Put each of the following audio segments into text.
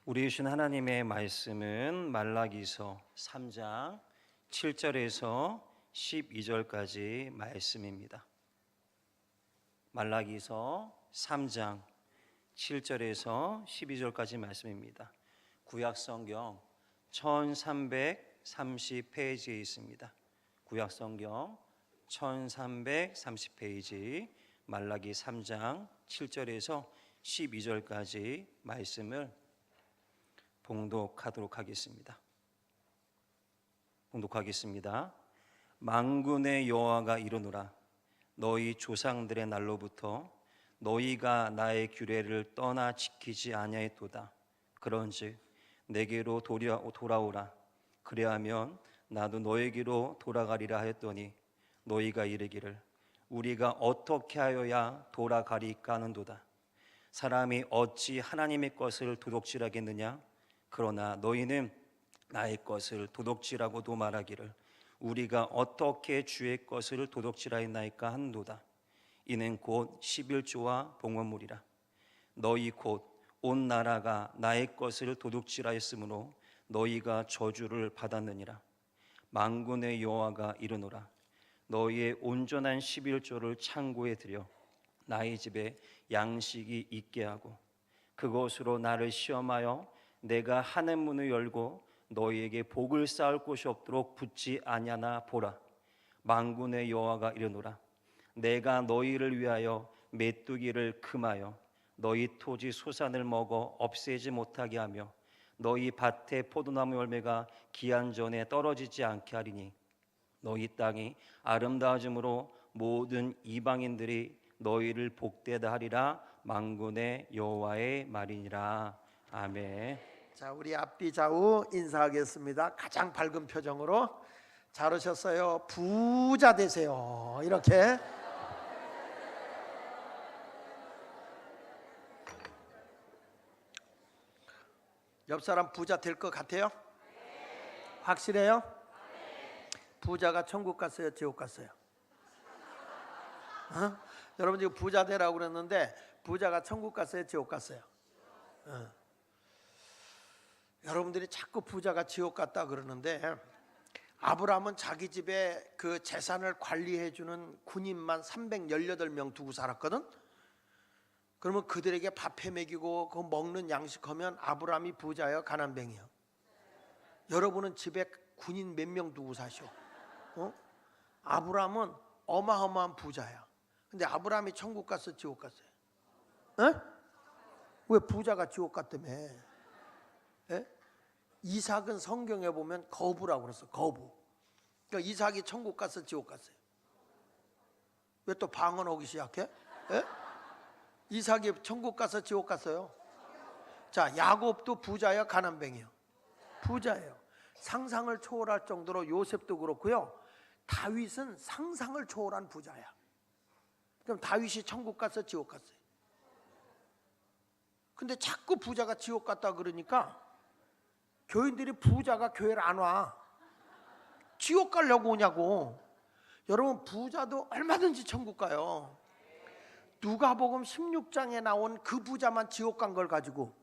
우리 주신 하나님의 말씀은 말라기서 3장 7절에서 12절까지 말씀입니다. 말라기서 3장 7절에서 12절까지 말씀입니다. 구약성경 1330페이지에 있습니다. 구약성경 1330페이지 말라기 3장 7절에서 12절까지 말씀을 봉독하도록 하겠습니다. 봉독하겠습니다. 만군의 여호와가 이르노라. 너희 조상들의 날로부터 너희가 나의 규례를 떠나 지키지 아니하였도다. 그런즉 내게로 돌아오라. 그리하면 나도 너에게로 돌아가리라 하였더니 너희가 이르기를 우리가 어떻게 하여야 돌아가리까 하는도다. 사람이 어찌 하나님의 것을 도둑질하겠느냐? 그러나 너희는 나의 것을 도둑질하고도 말하기를 우리가 어떻게 주의 것을 도둑질하였나이까 하는도다. 이는 곧 11조와 봉헌물이라. 너희 곧 온 나라가 나의 것을 도둑질하였으므로 너희가 저주를 받았느니라. 만군의 여호와가 이르노라. 너희의 온전한 11조를 창고에 들여 나의 집에 양식이 있게 하고 그것으로 나를 시험하여 내가 하늘 문을 열고 너희에게 복을 쌓을 곳이 없도록 붙지 아니하나 보라. 만군의 여호와가 이르노라. 내가 너희를 위하여 메뚜기를 금하여 너희 토지 소산을 먹어 없애지 못하게 하며 너희 밭의 포도나무 열매가 기한 전에 떨어지지 않게 하리니 너희 땅이 아름다워짐으로 모든 이방인들이 너희를 복되다 하리라. 만군의 여호와의 말이니라. 아멘. 자, 우리 앞뒤 좌우 인사하겠습니다. 가장 밝은 표정으로. 잘 오셨어요. 부자 되세요. 이렇게. 옆 사람 부자 될 것 같아요? 확실해요? 부자가 천국 갔어요? 지옥 갔어요? 여러분 지금 부자 되라고 그랬는데 부자가 천국 갔어요? 지옥 갔어요? 여러분들이 자꾸 부자가 지옥 갔다 그러는데 아브라함은 자기 집에 그 재산을 관리해주는 군인만 318명 두고 살았거든. 그러면 그들에게 밥해 먹이고 그 먹는 양식하면 아브라함이 부자예요? 가난뱅이요? 여러분은 집에 군인 몇 명 두고 사셔? 아브라함은 어마어마한 부자야. 근데 아브라함이 천국 갔어? 지옥 갔어요? 왜 부자가 지옥 갔다며? 이삭은 성경에 보면 거부라고 그랬어. 거부. 그러니까 이삭이 천국 갔어? 지옥 갔어요? 왜 또 방언하기 시작해? 이삭이 천국 가서 지옥 갔어요? 자, 야곱도 부자야? 가난뱅이요? 부자예요. 상상을 초월할 정도로 요셉도 그렇고요. 다윗은 상상을 초월한 부자야. 그럼 다윗이 천국 가서 지옥 갔어요? 근데 자꾸 부자가 지옥 갔다 그러니까 교인들이 부자가 교회를 안 와. 지옥 가려고 오냐고. 여러분 부자도 얼마든지 천국 가요. 누가복음 16장에 나온 그 부자만 지옥 간 걸 가지고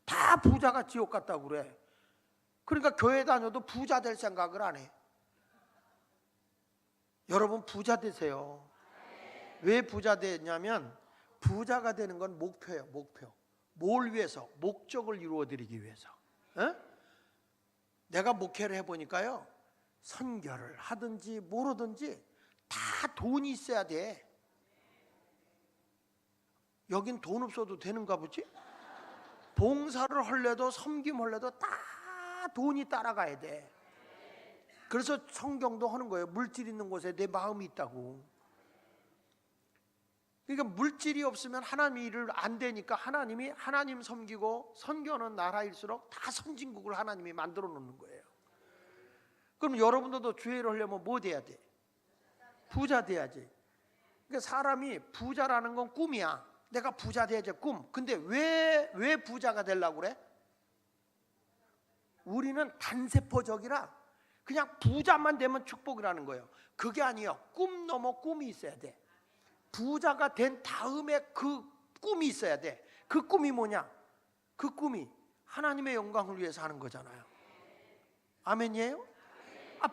다 부자가 지옥 갔다고 그래. 그러니까 교회 다녀도 부자 될 생각을 안 해. 여러분 부자 되세요. 왜 부자 되냐면 부자가 되는 건 목표예요. 목표. 뭘 위해서? 목적을 이루어드리기 위해서. 내가 목회를 해보니까요, 선교를 하든지 뭐로든지 다 돈이 있어야 돼. 여긴 돈 없어도 되는가 보지? 봉사를 하려도 섬김하려도 다 돈이 따라가야 돼. 그래서 성경도 하는 거예요. 물질 있는 곳에 내 마음이 있다고. 그러니까 물질이 없으면 하나님 일을 안 되니까 하나님이 하나님 섬기고 선교하는 나라일수록 다 선진국을 하나님이 만들어 놓는 거예요. 그럼 여러분들도 주의를 하려면 뭐 돼야 돼? 부자 돼야지. 그러니까 사람이 부자라는 건 꿈이야. 내가 부자 돼야지 꿈. 근데 왜 부자가 되려고 그래? 우리는 단세포적이라 그냥 부자만 되면 축복이라는 거예요. 그게 아니에요. 꿈 넘어 꿈이 있어야 돼. 부자가 된 다음에 그 꿈이 있어야 돼. 그 꿈이 뭐냐? 그 꿈이 하나님의 영광을 위해서 하는 거잖아요. 아멘이에요?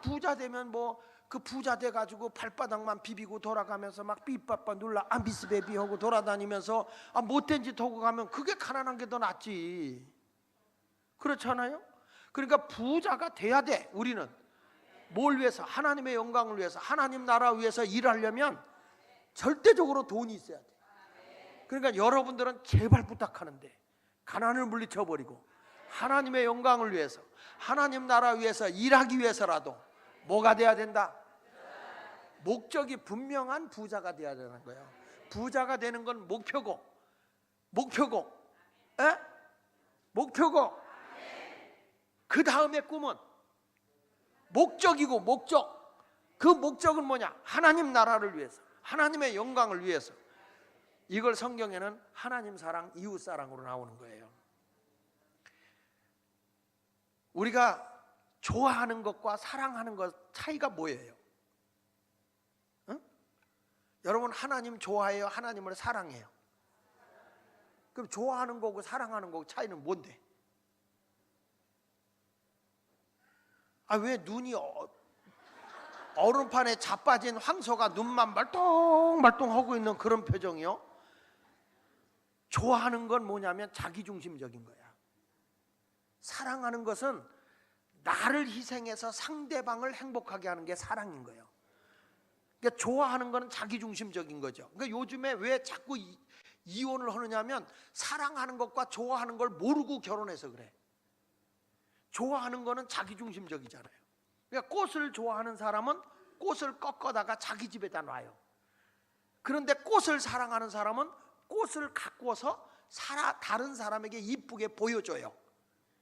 부자 되면 뭐 그 부자 돼 가지고 발바닥만 비비고 돌아가면서 막 삐빠빠 눌러 미스베비 하고 돌아다니면서 못된 짓 하고 가면 그게 가난한 게 더 낫지. 그렇잖아요? 그러니까 부자가 돼야 돼. 우리는 뭘 위해서? 하나님의 영광을 위해서, 하나님 나라 위해서 일하려면 절대적으로 돈이 있어야 돼. 그러니까 여러분들은 제발 부탁하는데 가난을 물리쳐버리고 하나님의 영광을 위해서, 하나님 나라 위해서 일하기 위해서라도 뭐가 돼야 된다? 목적이 분명한 부자가 돼야 되는 거예요. 부자가 되는 건 목표고, 에? 목표고, 그 다음에 꿈은 목적이고, 목적. 그 목적은 뭐냐? 하나님 나라를 위해서, 하나님의 영광을 위해서. 이걸 성경에는 하나님 사랑, 이웃 사랑으로 나오는 거예요. 우리가 좋아하는 것과 사랑하는 것 차이가 뭐예요? 응? 여러분 하나님 좋아해요? 하나님을 사랑해요? 그럼 좋아하는 거고 사랑하는 거고 차이는 뭔데? 왜 눈이 얼음판에 자빠진 황소가 눈만 말똥말똥하고 있는 그런 표정이요? 좋아하는 건 뭐냐면 자기중심적인 거야. 사랑하는 것은 나를 희생해서 상대방을 행복하게 하는 게 사랑인 거예요. 그러니까 좋아하는 거는 자기중심적인 거죠. 그러니까 요즘에 왜 자꾸 이혼을 하느냐면 사랑하는 것과 좋아하는 걸 모르고 결혼해서 그래. 좋아하는 거는 자기중심적이잖아요. 그러니까 꽃을 좋아하는 사람은 꽃을 꺾어다가 자기 집에다 놔요. 그런데 꽃을 사랑하는 사람은 꽃을 가꾸어서 다른 사람에게 이쁘게 보여줘요.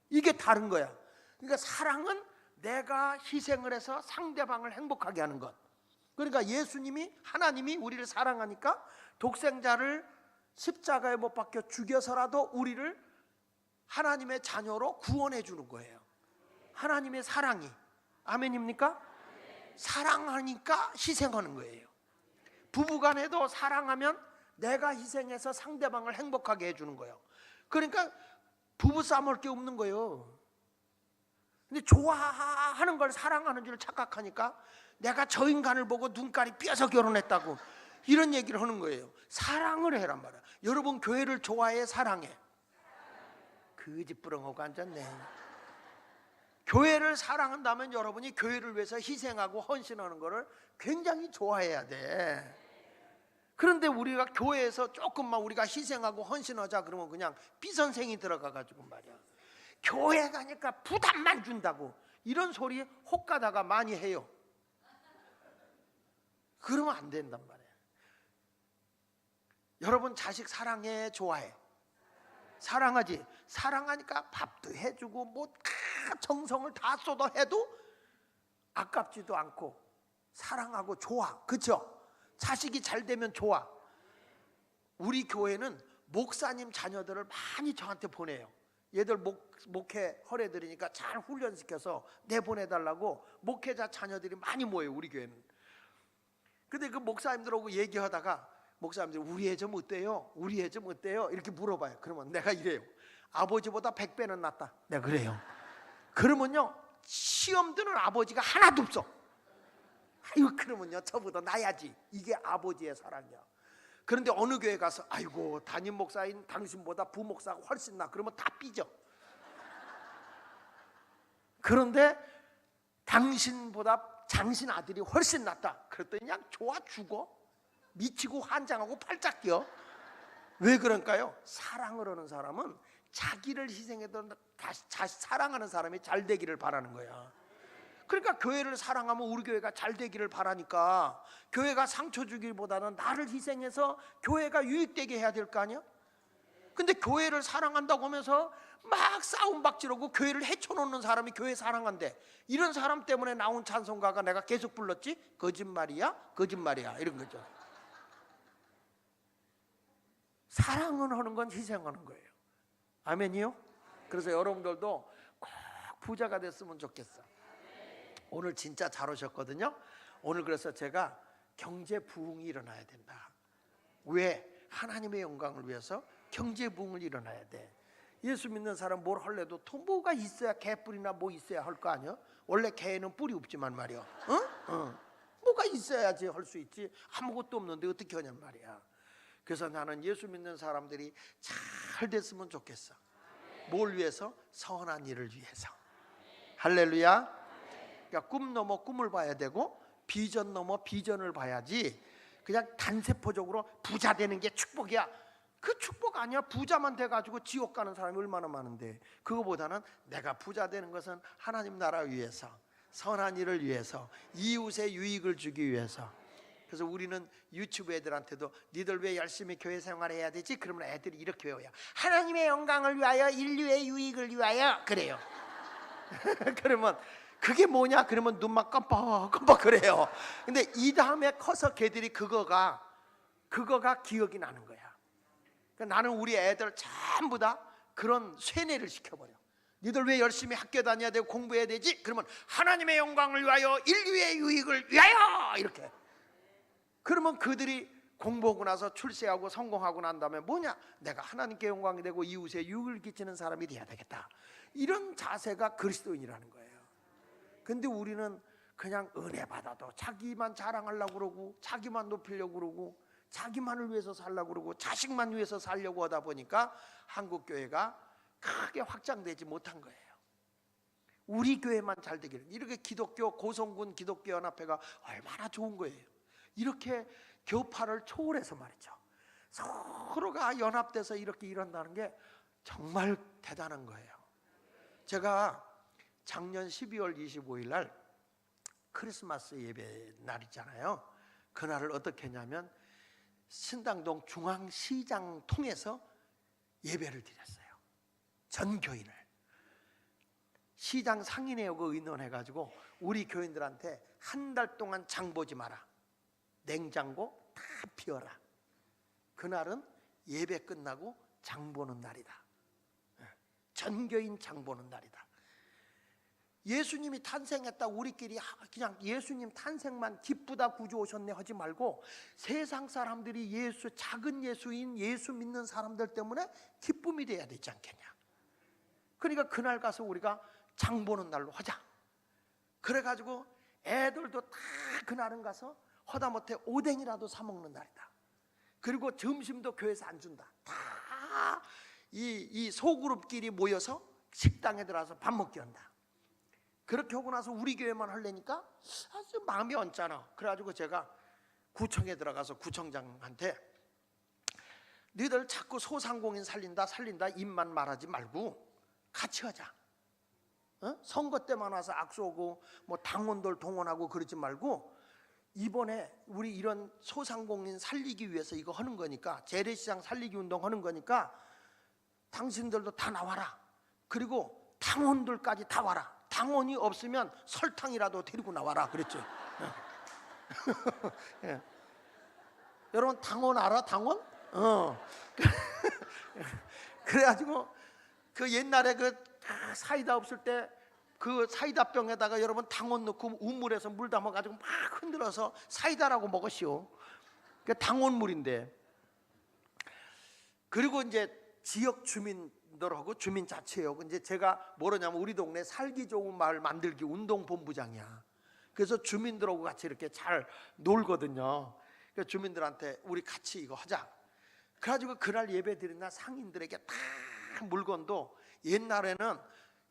이게 다른 거야. 그러니까 사랑은 내가 희생을 해서 상대방을 행복하게 하는 것. 그러니까 예수님이, 하나님이 우리를 사랑하니까 독생자를 십자가에 못 박혀 죽여서라도 우리를 하나님의 자녀로 구원해 주는 거예요. 하나님의 사랑이. 아멘입니까? 사랑하니까 희생하는 거예요. 부부간에도 사랑하면 내가 희생해서 상대방을 행복하게 해주는 거예요. 그러니까 부부싸움 할 게 없는 거예요. 근데 좋아하는 걸 사랑하는 줄 착각하니까 내가 저 인간을 보고 눈깔이 삐어서 결혼했다고 이런 얘기를 하는 거예요. 사랑을 해란 말이야. 여러분 교회를 좋아해, 사랑해? 거짓부렁하고 앉았네. 교회를 사랑한다면 여러분이 교회를 위해서 희생하고 헌신하는 것을 굉장히 좋아해야 돼. 그런데 우리가 교회에서 조금만 우리가 희생하고 헌신하자 그러면 그냥 비선생이 들어가가지고 말이야, 교회 가니까 부담만 준다고 이런 소리 혹가다가 많이 해요. 그러면 안 된단 말이야. 여러분 자식 사랑해, 좋아해? 사랑하지. 사랑하니까 밥도 해주고 뭐 다 정성을 다 쏟아 해도 아깝지도 않고 사랑하고 좋아. 그렇죠? 자식이 잘 되면 좋아. 우리 교회는 목사님 자녀들을 많이 저한테 보내요. 얘들 목회 허례들이니까 잘 훈련시켜서 내보내달라고 목회자 자녀들이 많이 모여요, 우리 교회는. 근데 그 목사님들하고 얘기하다가 목사님들 우리 애 좀 어때요? 우리 애 좀 어때요? 이렇게 물어봐요. 그러면 내가 이래요. 아버지보다 100배는 낫다. 내가 그래요. 그러면요 시험 드는 아버지가 하나도 없어. 아이고 그러면요 저보다 나야지. 이게 아버지의 사랑이야. 그런데 어느 교회 가서 아이고 담임 목사인 당신보다 부목사가 훨씬 나. 그러면 다 삐져. 그런데 당신보다 장신 아들이 훨씬 낫다. 그랬더니 그냥 좋아 죽어. 미치고 환장하고 팔짝 뛰어. 왜 그럴까요? 사랑을 하는 사람은 자기를 희생해도 다시 사랑하는 사람이 잘 되기를 바라는 거야. 그러니까 교회를 사랑하면 우리 교회가 잘 되기를 바라니까 교회가 상처 주기보다는 나를 희생해서 교회가 유익되게 해야 될 거 아니야? 근데 교회를 사랑한다고 하면서 막 싸움박질하고 교회를 헤쳐놓는 사람이 교회 사랑한대. 이런 사람 때문에 나온 찬송가가 내가 계속 불렀지? 거짓말이야? 거짓말이야 이런 거죠. 사랑은 하는 건 희생하는 거예요. 아멘이요? 그래서 여러분들도 꼭 부자가 됐으면 좋겠어. 오늘 진짜 잘 오셨거든요. 오늘 그래서 제가 경제 부흥이 일어나야 된다. 왜? 하나님의 영광을 위해서 경제 부흥을 일어나야 돼. 예수 믿는 사람 뭘 할래도 또 뭐가 있어야, 개뿔이나 뭐 있어야 할 거 아니야? 원래 개는 뿔이 없지만 말이야. 뭐가 있어야지 할 수 있지. 아무것도 없는데 어떻게 하냔 말이야. 그래서 나는 예수 믿는 사람들이 잘 됐으면 좋겠어. 뭘 위해서? 선한 일을 위해서. 할렐루야. 그러니까 꿈 넘어 꿈을 봐야 되고 비전 넘어 비전을 봐야지 그냥 단세포적으로 부자 되는 게 축복이야. 그 축복 아니야. 부자만 돼가지고 지옥 가는 사람이 얼마나 많은데. 그거보다는 내가 부자 되는 것은 하나님 나라 위해서, 선한 일을 위해서, 이웃의 유익을 주기 위해서. 그래서 우리는 유치부 애들한테도 니들 왜 열심히 교회 생활을 해야 되지? 그러면 애들이 이렇게 외워요. 하나님의 영광을 위하여, 인류의 유익을 위하여. 그래요. 그러면 그게 뭐냐? 그러면 눈만 깜빡깜빡 그래요. 근데 이 다음에 커서 걔들이 그거가 기억이 나는 거야. 그러니까 나는 우리 애들 전부 다 그런 쇠뇌를 시켜버려. 니들 왜 열심히 학교 다녀야 되고 공부해야 되지? 그러면 하나님의 영광을 위하여, 인류의 유익을 위하여. 이렇게. 그러면 그들이 공부하고 나서 출세하고 성공하고 난 다음에 뭐냐? 내가 하나님께 영광이 되고 이웃에 유익을 끼치는 사람이 돼야 되겠다. 이런 자세가 그리스도인이라는 거예요. 근데 우리는 그냥 은혜 받아도 자기만 자랑하려고 그러고, 자기만 높이려고 그러고, 자기만을 위해서 살려고 그러고, 자식만 위해서 살려고 하다 보니까 한국교회가 크게 확장되지 못한 거예요. 우리 교회만 잘 되기를. 이렇게 기독교 고성군 기독교연합회가 얼마나 좋은 거예요. 이렇게 교파를 초월해서 말이죠. 서로가 연합돼서 이렇게 일한다는 게 정말 대단한 거예요. 제가 작년 12월 25일 날 크리스마스 예배 날이잖아요. 그날을 어떻게 했냐면 신당동 중앙시장 통해서 예배를 드렸어요. 전 교인을. 시장 상인회하고 의논해가지고 우리 교인들한테 한 달 동안 장 보지 마라. 냉장고 다 비워라. 그날은 예배 끝나고 장 보는 날이다. 전 교인 장 보는 날이다. 예수님이 탄생했다 우리끼리 그냥 예수님 탄생만 기쁘다 구주 오셨네 하지 말고 세상 사람들이 작은 예수인 예수 믿는 사람들 때문에 기쁨이 돼야 되지 않겠냐. 그러니까 그날 가서 우리가 장 보는 날로 하자. 그래가지고 애들도 다 그날은 가서 허다못해 오뎅이라도 사 먹는 날이다. 그리고 점심도 교회에서 안 준다. 다 이 소그룹끼리 모여서 식당에 들어가서 밥 먹게 한다. 그렇게 하고 나서 우리 교회만 하려니까 아주 마음이 언짢아. 그래가지고 제가 구청에 들어가서 구청장한테 너희들 자꾸 소상공인 살린다 입만 말하지 말고 같이 하자. 선거 때만 와서 악수하고 뭐 당원들 동원하고 그러지 말고 이번에 우리 이런 소상공인 살리기 위해서 이거 하는 거니까, 재래시장 살리기 운동 하는 거니까 당신들도 다 나와라. 그리고 당원들까지 다 와라. 당원이 없으면 설탕이라도 데리고 나와라 그랬죠. 예. 여러분 당원 알아? 당원? 그래가지고 그 옛날에 그 사이다 없을 때 그 사이다 병에다가 여러분 당원 넣고 우물에서 물 담아가지고 막 흔들어서 사이다라고 먹으시오. 그 당원물인데. 그리고 이제 지역 주민들하고 주민자치하고 이제 제가 뭐냐면 우리 동네 살기 좋은 마을 만들기 운동본부장이야. 그래서 주민들하고 같이 이렇게 잘 놀거든요. 그래서 주민들한테 우리 같이 이거 하자. 그래가지고 그날 예배 드린 날 상인들에게 다 물건도 옛날에는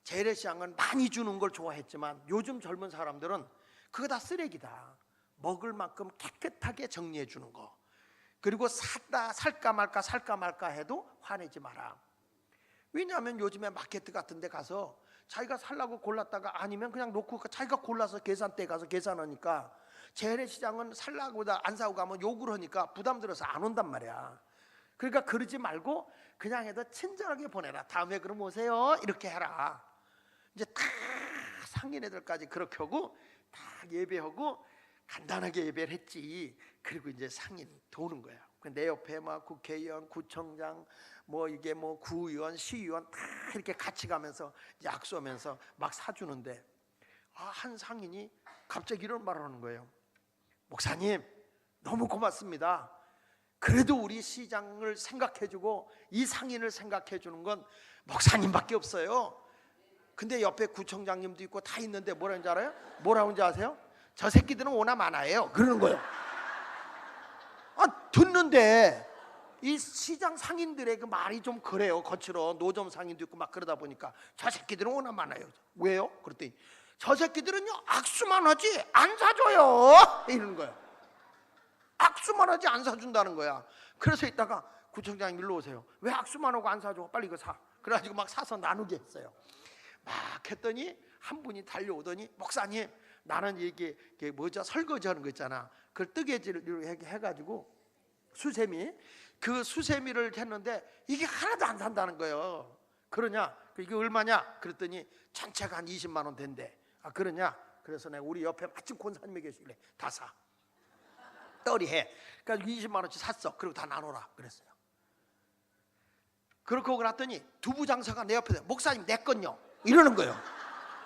재래시장은 많이 주는 걸 좋아했지만 요즘 젊은 사람들은 그거 다 쓰레기다. 먹을 만큼 깨끗하게 정리해 주는 거. 그리고 살까 말까 해도 화내지 마라. 왜냐하면 요즘에 마케트 같은 데 가서 자기가 살라고 골랐다가 아니면 그냥 놓고 자기가 골라서 계산대에 가서 계산하니까 재래시장은 살라고 안 사고 가면 욕을 하니까 부담 들어서 안 온단 말이야. 그러니까 그러지 말고 그냥 해도 친절하게 보내라. 다음에 그럼 오세요. 이렇게 해라. 이제 다 상인 애들까지 그렇게 하고 다 예배하고 간단하게 예배를 했지. 그리고 이제 상인 도는 거야. 내 옆에 막 국회의원, 구청장, 뭐 이게 뭐 구의원, 시의원 다 이렇게 같이 가면서 약수하면서 막 사주는데 한 상인이 갑자기 이런 말을 하는 거예요. 목사님 너무 고맙습니다. 그래도 우리 시장을 생각해주고 이 상인을 생각해주는 건 목사님밖에 없어요. 근데 옆에 구청장님도 있고 다 있는데 뭐라는지 알아요? 뭐라는지 아세요? 저 새끼들은 오나 마나예요 그러는 거예요. 듣는데 이 시장 상인들의 그 말이 좀 그래요. 거칠어. 노점 상인도 있고 막 그러다 보니까 저 새끼들은 오나 마나요. 왜요? 그랬더니 저 새끼들은요 악수만 하지 안 사줘요 이러는 거예요. 악수만 하지 안 사준다는 거야. 그래서 이따가 구청장님 일로 오세요. 왜 악수만 하고 안 사줘? 빨리 이거 사. 그래가지고 막 사서 나누게 했어요. 막 했더니 한 분이 달려오더니 목사님 나는 이게 뭐죠? 설거지하는 거 있잖아. 그걸 뜨개질을 해가지고 수세미 그 수세미를 했는데 이게 하나도 안 산다는 거예요. 그러냐? 이게 얼마냐? 그랬더니 전체가 한 20만 원 된대. 그러냐? 그래서 내가 우리 옆에 마침 권사님이 계시길래 다 사. 떨이해. 그러니까 20만 원치 샀어. 그리고 다 나눠라 그랬어요. 그렇게 오고 났더니 두부 장사가 내 옆에 목사님 내 건요 이러는 거예요.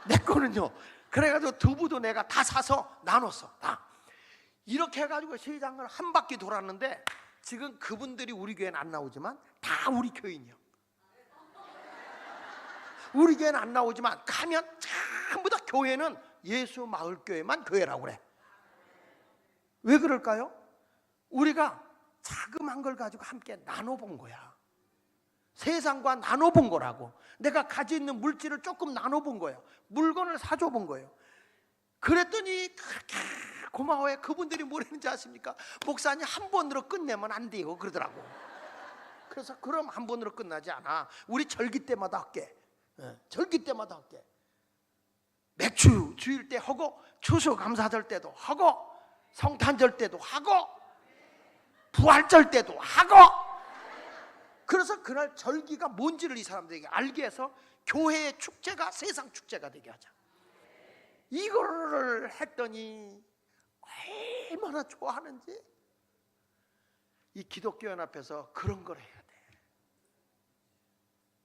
내 거는요. 그래가지고 두부도 내가 다 사서 나눴어. 다. 이렇게 해가지고 시장을 한 바퀴 돌았는데 지금 그분들이 우리 교회는 안 나오지만 다 우리 교인이요. 우리 교회는 안 나오지만 가면 전부 다 교회는 예수 마을교회만 교회라고 그래. 왜 그럴까요? 우리가 자그만 걸 가지고 함께 나눠본 거야. 세상과 나눠본 거라고. 내가 가지고 있는 물질을 조금 나눠본 거예요. 물건을 사줘본 거예요. 그랬더니 그렇게 고마워해. 그분들이 뭐라는지 아십니까? 목사님 한 번으로 끝내면 안 돼요 그러더라고. 그래서 그럼 한 번으로 끝나지 않아. 우리 절기 때마다 할게. 절기 때마다 할게. 맥주 주일 때 하고 추수감사절 때도 하고 성탄절 때도 하고 부활절 때도 하고. 그래서 그날 절기가 뭔지를 이 사람들에게 알게 해서 교회의 축제가 세상 축제가 되게 하자. 이거를 했더니 얼마나 좋아하는지. 이 기독교 연합에서 그런 걸 해야 돼.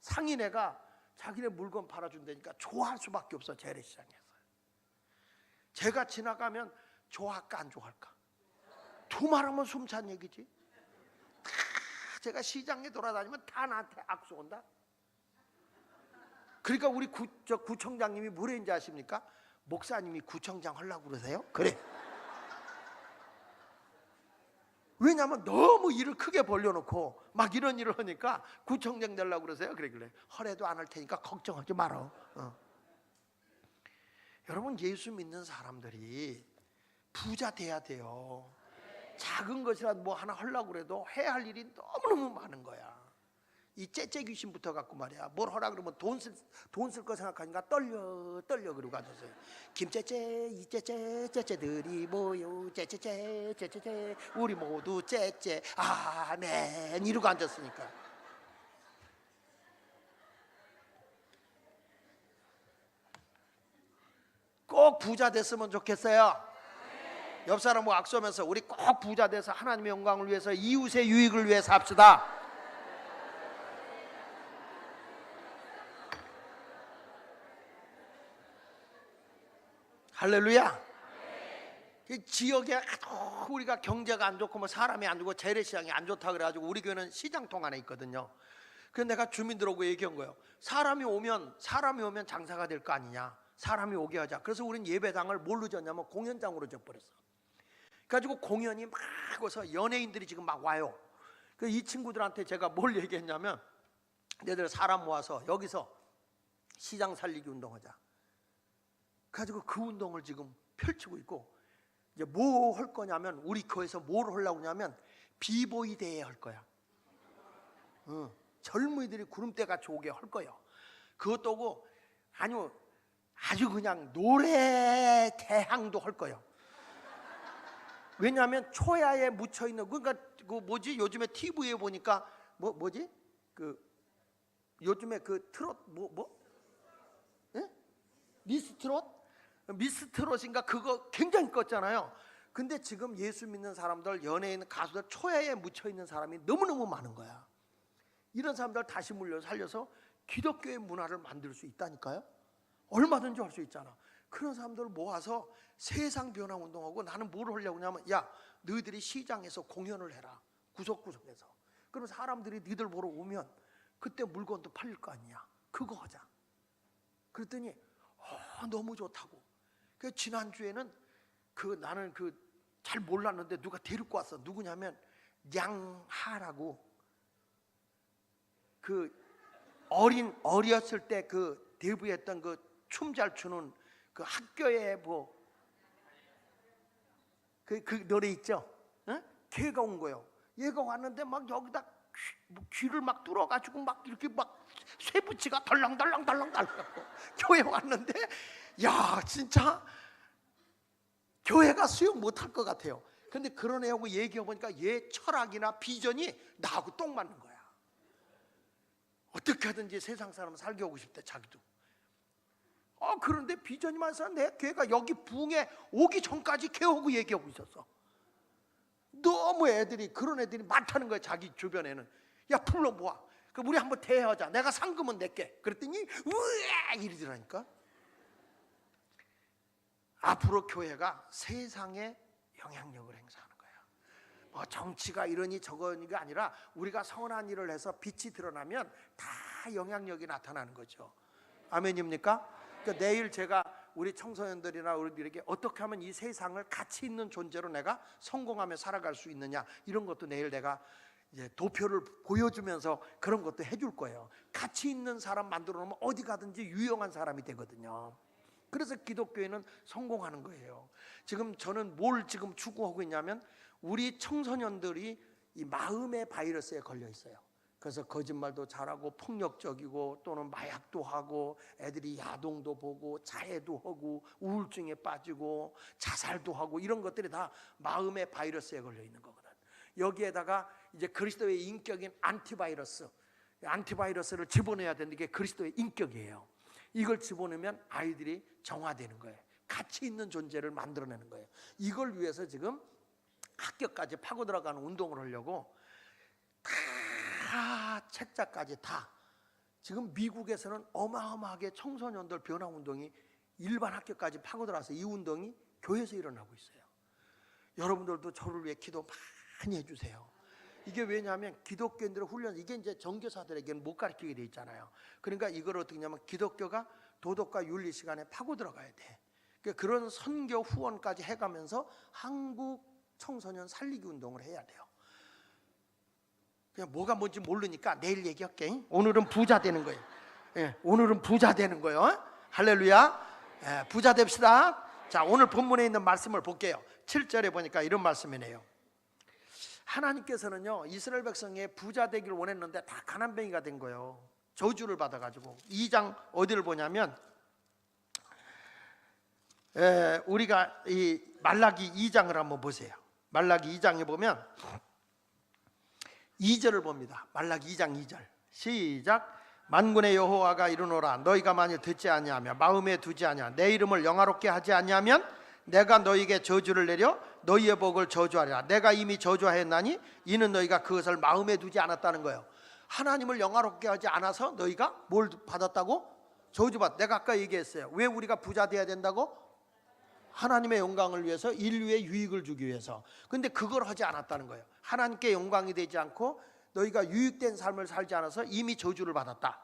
상인애가 자기네 물건 팔아준다니까 좋아할 수밖에 없어. 재래시장에서 제가 지나가면 좋아할까 안 좋아할까? 두말하면 숨찬 얘기지. 다 제가 시장에 돌아다니면 다 나한테 악수 온다. 그러니까 우리 구청장님이 뭐랬는지 아십니까? 목사님이 구청장 하려고 그러세요? 그래. 왜냐하면 너무 일을 크게 벌려놓고 막 이런 일을 하니까 구청장 되려고 그러세요? 그래. 허래도 안 할 테니까 걱정하지 말어. 여러분 예수 믿는 사람들이 부자 돼야 돼요. 작은 것이라도 뭐 하나 하려고 그래도 해야 할 일이 너무너무 많은 거야. 이 째째 귀신부터 갖고 말이야. 뭘 하라 그러면 돈 쓸 거 생각하니까 떨려 그러고 앉았어요. 김째째 이째째 째째들이 모여 째째째 우리 모두 째째 아멘 이러고 앉았으니까. 꼭 부자 됐으면 좋겠어요. 옆 사람하고 악수하면서 우리 꼭 부자 돼서 하나님의 영광을 위해서 이웃의 유익을 위해서 합시다. 할렐루야. 그 지역에 우리가 경제가 안 좋고 뭐 사람이 안 좋고 재래시장이 안 좋다 그래가지고 우리 교회는 시장통 안에 있거든요. 그래서 내가 주민들하고 얘기한 거예요. 사람이 오면 장사가 될 거 아니냐. 사람이 오게 하자. 그래서 우리는 예배당을 뭘로 졌냐면 공연장으로 져버렸어. 그래가지고 공연이 막 와서 연예인들이 지금 막 와요. 그래서 이 친구들한테 제가 뭘 얘기했냐면 너희들 사람 모아서 여기서 시장 살리기 운동하자. 그래가지고 그 운동을 지금 펼치고 있고, 이제 뭐 할 거냐면 우리 교회에서 뭘 하려고 하냐면 비보이 대회 할 거야. 젊은이들이 구름대 같이 오게 할 거예요. 그것도 오고 아주 그냥 노래 대항도 할 거예요. 왜냐하면 초야에 묻혀 있는 그러니까 그 뭐지 요즘에 TV에 보니까 뭐지 그 요즘에 그 트롯 예? 미스트롯인가 그거 굉장히 껐잖아요. 근데 지금 예수 믿는 사람들 연예인 가수들 초야에 묻혀 있는 사람이 너무너무 많은 거야. 이런 사람들 다시 살려서 기독교의 문화를 만들 수 있다니까요. 얼마든지 할 수 있잖아. 그런 사람들을 모아서 세상 변화 운동하고 나는 뭘 하려고 하냐면 야 너희들이 시장에서 공연을 해라. 구석구석에서. 그럼 사람들이 니들 보러 오면 그때 물건도 팔릴 거 아니냐. 그거 하자. 그랬더니 너무 좋다고. 그 지난주에는 나는 잘 몰랐는데 누가 데리고 왔어. 누구냐면 양하라고, 어렸을 때 데뷔했던 춤 잘 추는 학교에 그 노래 있죠? 응? 걔가 온 거예요. 얘가 왔는데 막 여기다 귀를 막 뚫어가지고 막 이렇게 막 쇠붙이가 덜렁덜렁 교회 왔는데, 야 진짜 교회가 수용 못할 것 같아요. 근데 그런 애하고 얘기해 보니까 얘 철학이나 비전이 나하고 똥 맞는 거야. 어떻게 하든지 세상 사람 살게 하고 싶대 자기도. 그런데 비전이 많아서 내 걔가 여기 부흥에 오기 전까지 걔하고 얘기하고 있었어. 너무 그런 애들이 많다는 거야. 자기 주변에는. 야 불러 모아. 그럼 우리 한번 대회하자. 내가 상금은 낼게. 그랬더니 우와 이러더라니까. 앞으로 교회가 세상에 영향력을 행사하는 거야. 정치가 이러니 저거니가 아니라 우리가 선한 일을 해서 빛이 드러나면 다 영향력이 나타나는 거죠. 아멘입니까? 그러니까 내일 제가 우리 청소년들이나 우리들에게 어떻게 하면 이 세상을 가치 있는 존재로 내가 성공하며 살아갈 수 있느냐, 이런 것도 내일 내가 이제 도표를 보여주면서 그런 것도 해줄 거예요. 가치 있는 사람 만들어 놓으면 어디 가든지 유용한 사람이 되거든요. 그래서 기독교회는 성공하는 거예요. 지금 저는 뭘 지금 추구하고 있냐면 우리 청소년들이 이 마음의 바이러스에 걸려 있어요. 그래서 거짓말도 잘하고 폭력적이고 또는 마약도 하고 애들이 야동도 보고 자해도 하고 우울증에 빠지고 자살도 하고 이런 것들이 다 마음의 바이러스에 걸려 있는 거거든. 여기에다가 이제 그리스도의 인격인 안티바이러스를 집어넣어야 되는 게 그리스도의 인격이에요. 이걸 집어넣으면 아이들이 정화되는 거예요. 가치 있는 존재를 만들어내는 거예요. 이걸 위해서 지금 학교까지 파고 들어가는 운동을 하려고 다 책자까지 다 지금 미국에서는 어마어마하게 청소년들 변화 운동이 일반 학교까지 파고 들어와서 이 운동이 교회에서 일어나고 있어요. 여러분들도 저를 위해 기도 많이 해주세요. 이게 왜냐하면 기독교인들의 훈련, 이게 이제 정교사들에게는 못 가르치게 돼 있잖아요. 그러니까 이걸 어떻게 하냐면 기독교가 도덕과 윤리 시간에 파고 들어가야 돼. 그러니까 그런 선교 후원까지 해가면서 한국 청소년 살리기 운동을 해야 돼요. 그냥 뭐가 뭔지 모르니까 내일 얘기할게. 오늘은 부자 되는 거예요. 오늘은 부자 되는 거예요. 할렐루야. 부자 됩시다. 자, 오늘 본문에 있는 말씀을 볼게요. 7절에 보니까 이런 말씀이네요. 하나님께서는요 이스라엘 백성이 부자 되기를 원했는데 다 가난뱅이가 된 거예요. 저주를 받아가지고. 2장 어디를 보냐면 우리가 이 말라기 2장을 한번 보세요. 말라기 2장에 보면 2절을 봅니다. 말라기 2장 2절 시작. 만군의 여호와가 이르노라 너희가 만일 듣지 아니하며 마음에 두지 아니하며 내 이름을 영화롭게 하지 아니하면 내가 너희에게 저주를 내려 너희의 복을 저주하리라. 내가 이미 저주하였나니 이는 너희가 그것을 마음에 두지 않았다는 거예요. 하나님을 영화롭게 하지 않아서 너희가 뭘 받았다고? 저주받. 내가 아까 얘기했어요. 왜 우리가 부자 돼야 된다고? 하나님의 영광을 위해서, 인류의 유익을 주기 위해서. 근데 그걸 하지 않았다는 거예요. 하나님께 영광이 되지 않고 너희가 유익된 삶을 살지 않아서 이미 저주를 받았다.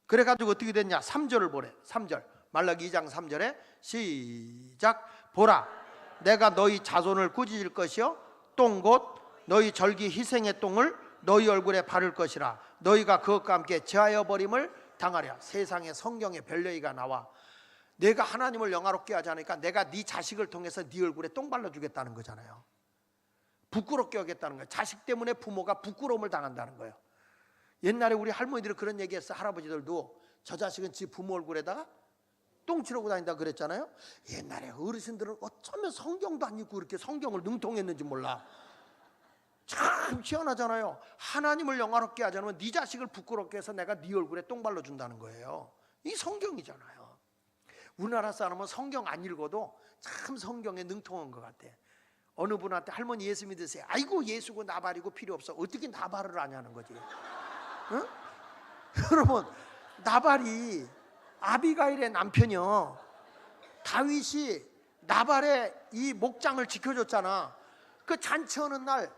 그래가지고 어떻게 됐냐? 3절을 보래. 3절 말라기 2장 3절에 시작. 보라 내가 너희 자손을 꾸짖을 것이요 똥 곧 너희 절기 희생의 똥을 너희 얼굴에 바를 것이라. 너희가 그것과 함께 제하여 버림을 당하랴. 세상에 성경에 별레이가 나와. 내가 하나님을 영화롭게 하지 않으니까 내가 네 자식을 통해서 네 얼굴에 똥 발라주겠다는 거잖아요. 부끄럽게 하겠다는 거예요. 자식 때문에 부모가 부끄러움을 당한다는 거예요. 옛날에 우리 할머니들이 그런 얘기했어. 할아버지들도 저 자식은 지 부모 얼굴에다가 똥 치르고 다닌다 그랬잖아요. 옛날에 어르신들은 어쩌면 성경도 안 읽고 이렇게 성경을 능통했는지 몰라. 참 희한하잖아요. 하나님을 영화롭게 하자면 네 자식을 부끄럽게 해서 내가 네 얼굴에 똥 발라준다는 거예요. 이 성경이잖아요. 우리나라 사람은 성경 안 읽어도 참 성경에 능통한 것 같아. 어느 분한테 할머니 예수 믿으세요. 아이고 예수고 나발이고 필요 없어. 어떻게 나발을 아냐는 거지. 응? 여러분 나발이 아비가일의 남편이요. 다윗이 나발의 이 목장을 지켜줬잖아. 그 잔치하는 날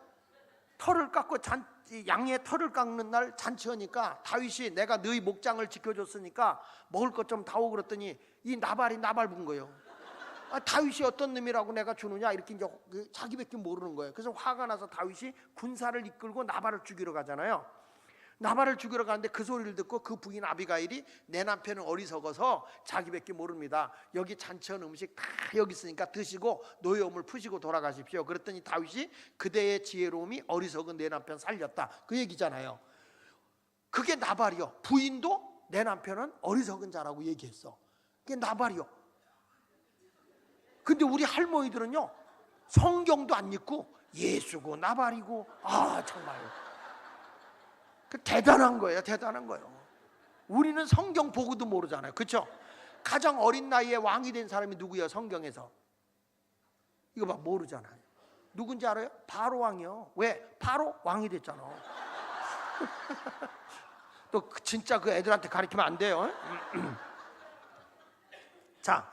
털을 깎고 양의 털을 깎는 날 잔치하니까 다윗이 내가 너희 목장을 지켜줬으니까 먹을 것 좀 다오 그랬더니 이 나발이 나발분 거예요. 다윗이 어떤 놈이라고 내가 주느냐 이렇게 이제 자기밖에 모르는 거예요. 그래서 화가 나서 다윗이 군사를 이끌고 나발을 죽이러 가잖아요. 나발을 죽이러 가는데 그 소리를 듣고 그 부인 아비가일이 내 남편은 어리석어서 자기밖에 모릅니다. 여기 잔치한 음식 다 여기 있으니까 드시고 노여움을 푸시고 돌아가십시오. 그랬더니 다윗이 그대의 지혜로움이 어리석은 내 남편 살렸다. 그 얘기잖아요. 그게 나발이요. 부인도 내 남편은 어리석은 자라고 얘기했어. 그게 나발이요. 근데 우리 할머니들은요 성경도 안 읽고 예수고 나발이고 정말요. 대단한 거예요. 대단한 거예요. 우리는 성경 보고도 모르잖아요. 그렇죠? 가장 어린 나이에 왕이 된 사람이 누구예요? 성경에서 이거 봐 모르잖아요. 누군지 알아요? 바로 왕이요. 왜? 바로 왕이 됐잖아. 또 진짜 그 애들한테 가르치면 안 돼요. 자,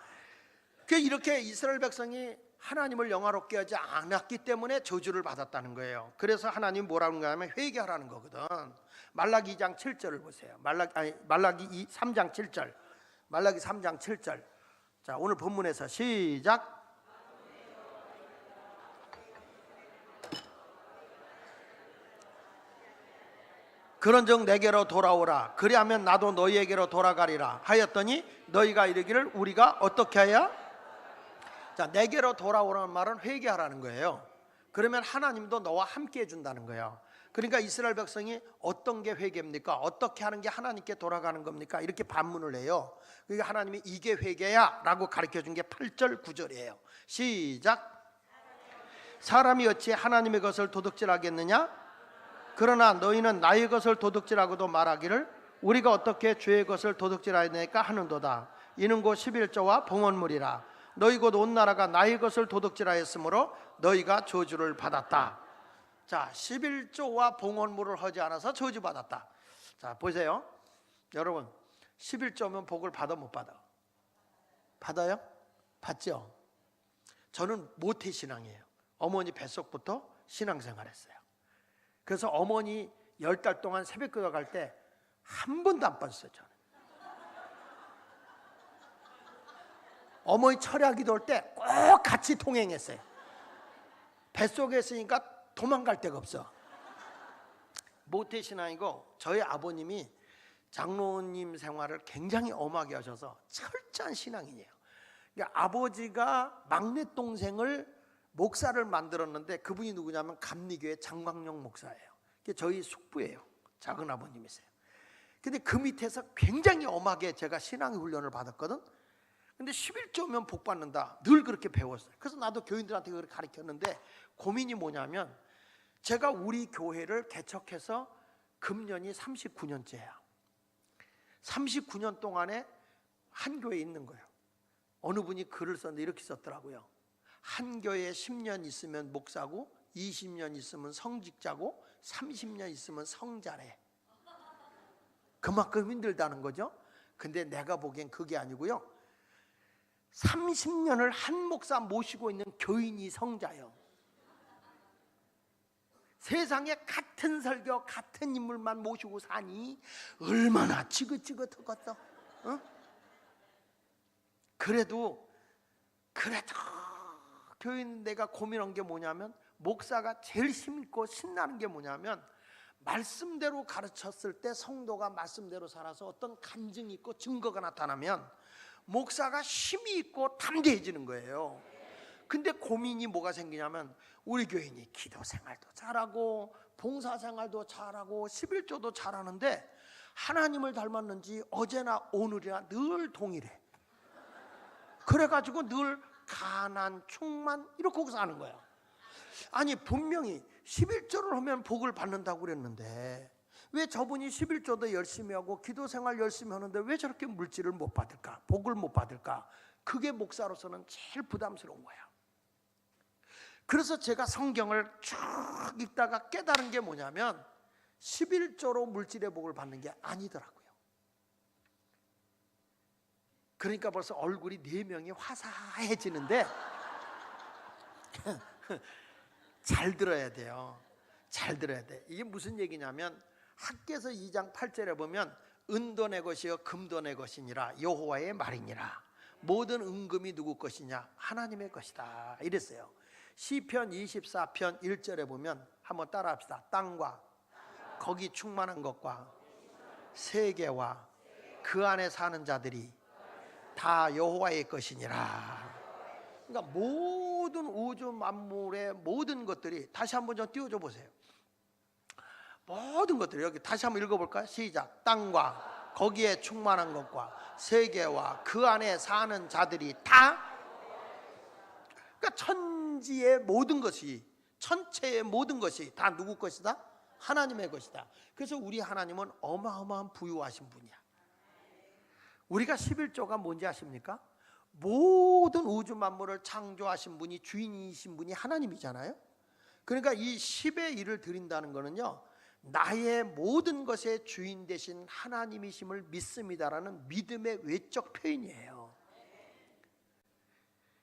이렇게 이스라엘 백성이 하나님을 영화롭게 하지 않았기 때문에 저주를 받았다는 거예요. 그래서 하나님 뭐라는 거냐면 회개하라는 거거든. 말라기 2장 7절을 보세요. 말라기 3장 7절. 말라기 3장 7절. 자, 오늘 본문에서 시작. 그런즉 내게로 돌아오라. 그리하면 나도 너희에게로 돌아가리라 하였더니 너희가 이르기를 우리가 어떻게 해야? 자, 내게로 돌아오라는 말은 회개하라는 거예요. 그러면 하나님도 너와 함께 해준다는 거예요. 그러니까 이스라엘 백성이 어떤 게 회개입니까? 어떻게 하는 게 하나님께 돌아가는 겁니까? 이렇게 반문을 해요. 그러니까 하나님이 이게 회개야 라고 가르쳐준 게 8절 9절이에요 시작. 사람이 어찌 하나님의 것을 도둑질하겠느냐? 그러나 너희는 나의 것을 도둑질하고도 말하기를 우리가 어떻게 주의 것을 도둑질하였느니까 하는도다. 이는 곧 11조와 봉헌물이라. 너희 곧 온 나라가 나의 것을 도둑질하였으므로 너희가 저주를 받았다. 자, 11조와 봉헌물을 하지 않아서 저주받았다. 자, 보세요. 여러분 11조면 복을 받아 못 받아? 받아요? 받죠? 저는 모태신앙이에요. 어머니 뱃속부터 신앙생활했어요. 그래서 어머니 10달 동안 새벽기도 갈 때 한 번도 안 빠졌어요. 저는 어머니 철야 기도할 때 꼭 같이 통행했어요. 뱃속에 있으니까 도망갈 데가 없어. 모태신앙이고 저희 아버님이 장로님 생활을 굉장히 엄하게 하셔서 철저한 신앙인이에요. 그러니까 아버지가 막내 동생을 목사를 만들었는데 그분이 누구냐면 감리교회 장광영 목사예요. 저희 숙부예요. 작은 아버님이세요. 근데 그 밑에서 굉장히 엄하게 제가 신앙의 훈련을 받았거든. 근데 11조면 복 받는다. 늘 그렇게 배웠어요. 그래서 나도 교인들한테 그렇게 가르쳤는데 고민이 뭐냐면 제가 우리 교회를 개척해서 금년이 39년째야. 39년 동안에 한 교회에 있는 거예요. 어느 분이 글을 썼는데 이렇게 썼더라고요. 한 교회에 10년 있으면 목사고 20년 있으면 성직자고 30년 있으면 성자래. 그만큼 힘들다는 거죠. 근데 내가 보기엔 그게 아니고요. 30년을 한 목사 모시고 있는 교인이 성자예요. 세상에 같은 설교 같은 인물만 모시고 사니 얼마나 지긋지긋하겠어. 어? 그래도 교인 내가 고민한 게 뭐냐면 목사가 제일 힘있고 신나는 게 뭐냐면 말씀대로 가르쳤을 때 성도가 말씀대로 살아서 어떤 간증이 있고 증거가 나타나면 목사가 힘이 있고 담대해지는 거예요. 근데 고민이 뭐가 생기냐면 우리 교인이 기도 생활도 잘하고 봉사 생활도 잘하고 11조도 잘하는데 하나님을 닮았는지 어제나 오늘이나 늘 동일해. 그래가지고 늘 가난, 충만 이렇게 사는 거야. 아니 분명히 11조를 하면 복을 받는다고 그랬는데 왜 저분이 11조도 열심히 하고 기도 생활 열심히 하는데 왜 저렇게 물질을 못 받을까? 복을 못 받을까? 그게 목사로서는 제일 부담스러운 거야. 그래서 제가 성경을 쭉 읽다가 깨달은 게 뭐냐면 11조로 물질의 복을 받는 게 아니더라고요. 그러니까 벌써 얼굴이 4명이 화사해지는데 잘 들어야 돼요. 잘 들어야 돼. 이게 무슨 얘기냐면 학개서 2장 8절에 보면 은도 내 것이요 금도 내 것이니라 여호와의 말이니라. 모든 은금이 누구 것이냐? 하나님의 것이다 이랬어요. 시편 24편 1절에 보면 한번 따라합시다. 땅과 거기 충만한 것과 세계와 그 안에 사는 자들이 다 여호와의 것이니라. 그러니까 모든 우주 만물의 모든 것들이, 다시 한번 좀 띄워줘 보세요. 모든 것들이, 여기 다시 한번 읽어볼까요? 시작. 땅과 거기에 충만한 것과 세계와 그 안에 사는 자들이 다, 그러니까 천지의 모든 것이, 천체의 모든 것이 다 누구 것이다? 하나님의 것이다. 그래서 우리 하나님은 어마어마한 부유하신 분이야. 우리가 11조가 뭔지 아십니까? 모든 우주 만물을 창조하신 분이, 주인이신 분이 하나님이잖아요. 그러니까 이 10의 1을 드린다는 거는요, 나의 모든 것의 주인 되신 하나님이심을 믿습니다라는 믿음의 외적 표현이에요.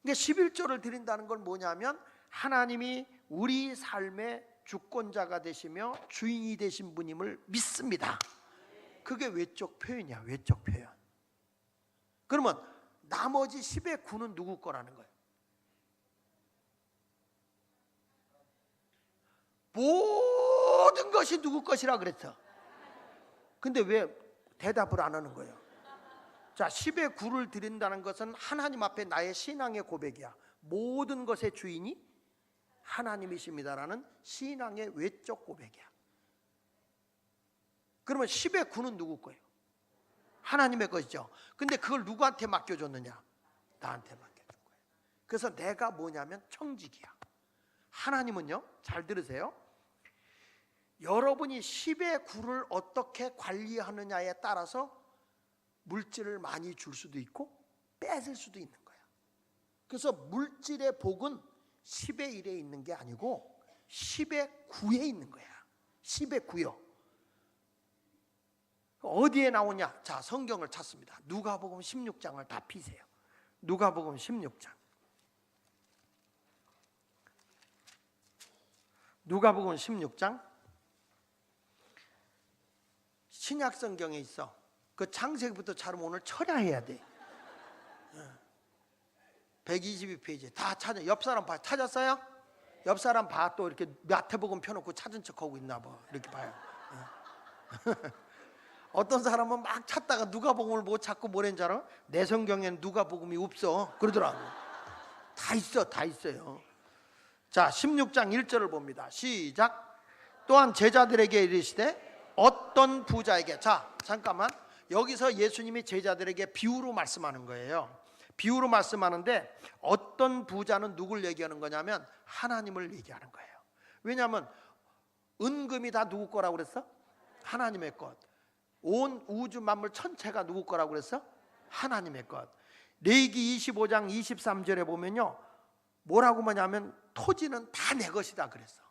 그러니까 11조를 드린다는 건 뭐냐면 하나님이 우리 삶의 주권자가 되시며 주인이 되신 분임을 믿습니다. 그게 외적 표현이야. 외적 표현. 그러면 나머지 10의 9는 누구 거라는 거예요? 모든 것이 누구 것이라 그랬어. 근데 왜 대답을 안 하는 거예요? 자, 10의 9를 드린다는 것은 하나님 앞에 나의 신앙의 고백이야. 모든 것의 주인이 하나님이십니다라는 신앙의 외적 고백이야. 그러면 10의 9는 누구 거예요? 하나님의 것이죠. 근데 그걸 누구한테 맡겨줬느냐? 나한테 맡겨준 거예요. 그래서 내가 뭐냐면 청직이야. 하나님은요, 잘 들으세요, 여러분이 10의 9를 어떻게 관리하느냐에 따라서 물질을 많이 줄 수도 있고 뺏을 수도 있는 거야. 그래서 물질의 복은 10의 1에 있는 게 아니고 10의 9에 있는 거야. 10의 9요. 어디에 나오냐? 자, 성경을 찾습니다. 누가복음 16장을 다 피세요. 누가복음 16장. 누가복음 16장. 신약 성경에 있어. 그 창세기부터 잘하면 오늘 철야해야 돼. 122페이지 다 찾아. 옆 사람 봐. 찾았어요? 옆 사람 봐. 또 이렇게 마태복음 펴놓고 찾은 척하고 있나 봐. 이렇게 봐요. 어떤 사람은 막 찾다가 누가복음을 못 찾고 뭐랬는지 알아? 내 성경에는 누가복음이 없어 그러더라고. 다 있어. 다 있어요. 자, 16장 1절을 봅니다. 시작. 또한 제자들에게 이르시되 어떤 부자에게, 자 잠깐만, 여기서 예수님이 제자들에게 비유로 말씀하는 거예요. 비유로 말씀하는데 어떤 부자는 누굴 얘기하는 거냐면 하나님을 얘기하는 거예요. 왜냐하면 은금이 다 누구 거라고 그랬어? 하나님의 것. 온 우주 만물 천체가 누구 거라고 그랬어? 하나님의 것. 레위기 25장 23절에 보면요, 뭐라고 하냐면 토지는 다 내 것이다 그랬어.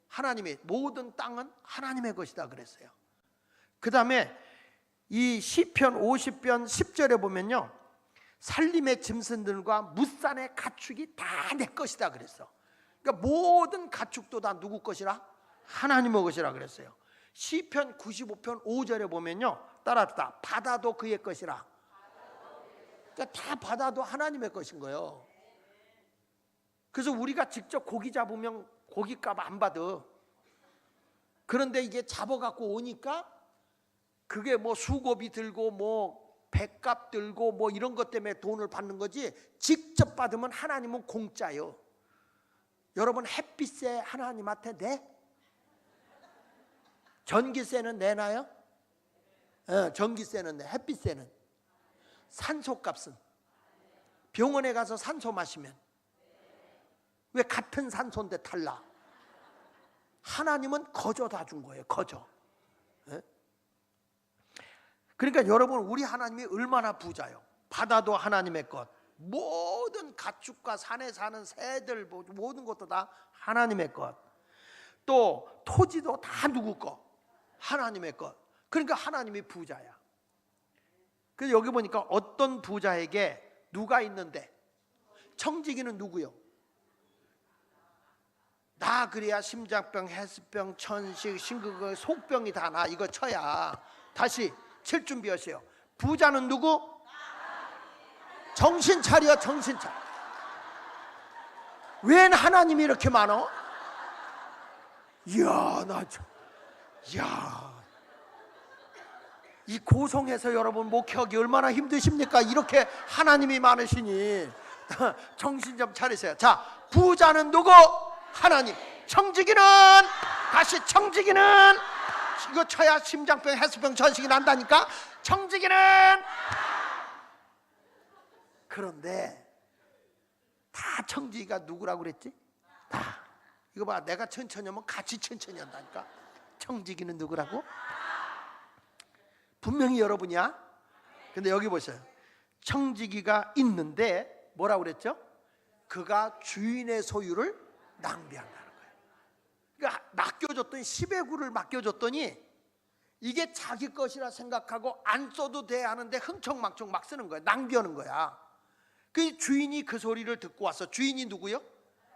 하나님의 모든 땅은 하나님의 것이다 그랬어요. 그 다음에 이 시편 50편 10절에 보면요, 살림의 짐승들과 무산의 가축이 다 내 것이다 그랬어. 그러니까 모든 가축도 다 누구 것이라? 하나님의 것이라 그랬어요. 시편 95편 5절에 보면요, 따라합시다. 바다도 그의 것이라. 그러니까 다 바다도 하나님의 것인 거예요. 그래서 우리가 직접 고기 잡으면 고기값 안 받아. 그런데 이게 잡아갖고 오니까 그게 뭐 수고비 들고 뭐 배값 들고 뭐 이런 것 때문에 돈을 받는 거지, 직접 받으면 하나님은 공짜요. 여러분, 햇빛세 하나님한테 내? 전기세는 내나요? 전기세는 내. 햇빛세는. 산소값은 병원에 가서 산소 마시면 왜 같은 산소인데 달라? 하나님은 거저 다 준 거예요. 거저. 그러니까 여러분, 우리 하나님이 얼마나 부자요. 바다도 하나님의 것, 모든 가축과 산에 사는 새들 모든 것도 다 하나님의 것, 또 토지도 다 누구 것? 하나님의 것. 그러니까 하나님이 부자야. 그래서 여기 보니까 어떤 부자에게 누가 있는데, 청지기는 누구요? 나 그래야 심장병, 해수병, 천식, 심근경, 속병이 다 나. 이거 쳐야. 다시 칠 준비하세요. 부자는 누구? 정신 차려, 정신 차려. 웬 하나님이 이렇게 많어? 이야, 이 고성에서 여러분 목회하기 얼마나 힘드십니까? 이렇게 하나님이 많으시니 정신 좀 차리세요. 자, 부자는 누구? 하나님. 청지기는, 다시 청지기는, 이거 쳐야 심장병, 해수병, 전식이 난다니까. 청지기는. 그런데 다 청지기가 누구라고 그랬지? 다. 이거 봐, 내가 천천히 하면 같이 천천히 한다니까. 청지기는 누구라고? 분명히 여러분이야. 근데 여기 보세요. 청지기가 있는데 뭐라고 그랬죠? 그가 주인의 소유를 낭비한다는 거예요. 그러니까 맡겨줬더니 10의 구를 맡겨줬더니 이게 자기 것이라 생각하고 안 써도 돼 하는데 흥청망청 막 쓰는 거야. 낭비하는 거야. 그 주인이 그 소리를 듣고 와서, 주인이 누구요?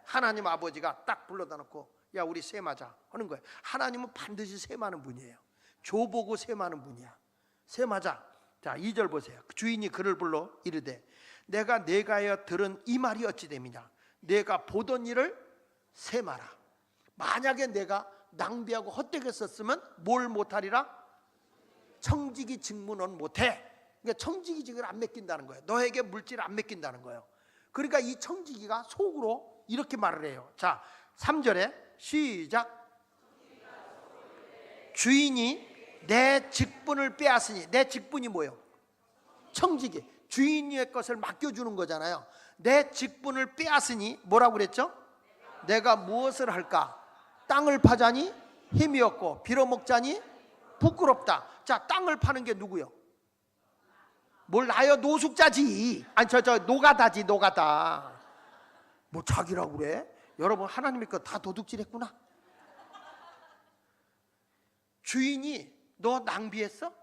하나님 아버지가 딱 불러다 놓고 야, 우리 세마자 하는 거예요. 하나님은 반드시 세마는 분이에요. 줘보고 세마는 분이야. 세마자. 자, 2절 보세요. 주인이 그를 불러 이르되 내가 내가여 들은 이 말이 어찌 됨이냐. 내가 보던 일을 세마라. 만약에 내가 낭비하고 헛되게 썼으면 뭘 못하리라? 청지기 직무는 못해. 그러니까 청지기직을 안 맡긴다는 거예요. 너에게 물질을 안 맡긴다는 거예요. 그러니까 이 청지기가 속으로 이렇게 말을 해요. 자, 3절에 시작. 주인이 내 직분을 빼앗으니, 내 직분이 뭐예요? 청지기. 주인의 것을 맡겨주는 거잖아요. 내 직분을 빼앗으니 뭐라고 그랬죠? 내가 무엇을 할까? 땅을 파자니 힘이 없고 빌어먹자니 부끄럽다. 자, 땅을 파는 게 누구요? 뭘 나요? 노숙자지. 아니 저 노가다지, 노가다. 뭐 자기라고 그래? 여러분, 하나님의 것 다 도둑질했구나. 주인이 너 낭비했어?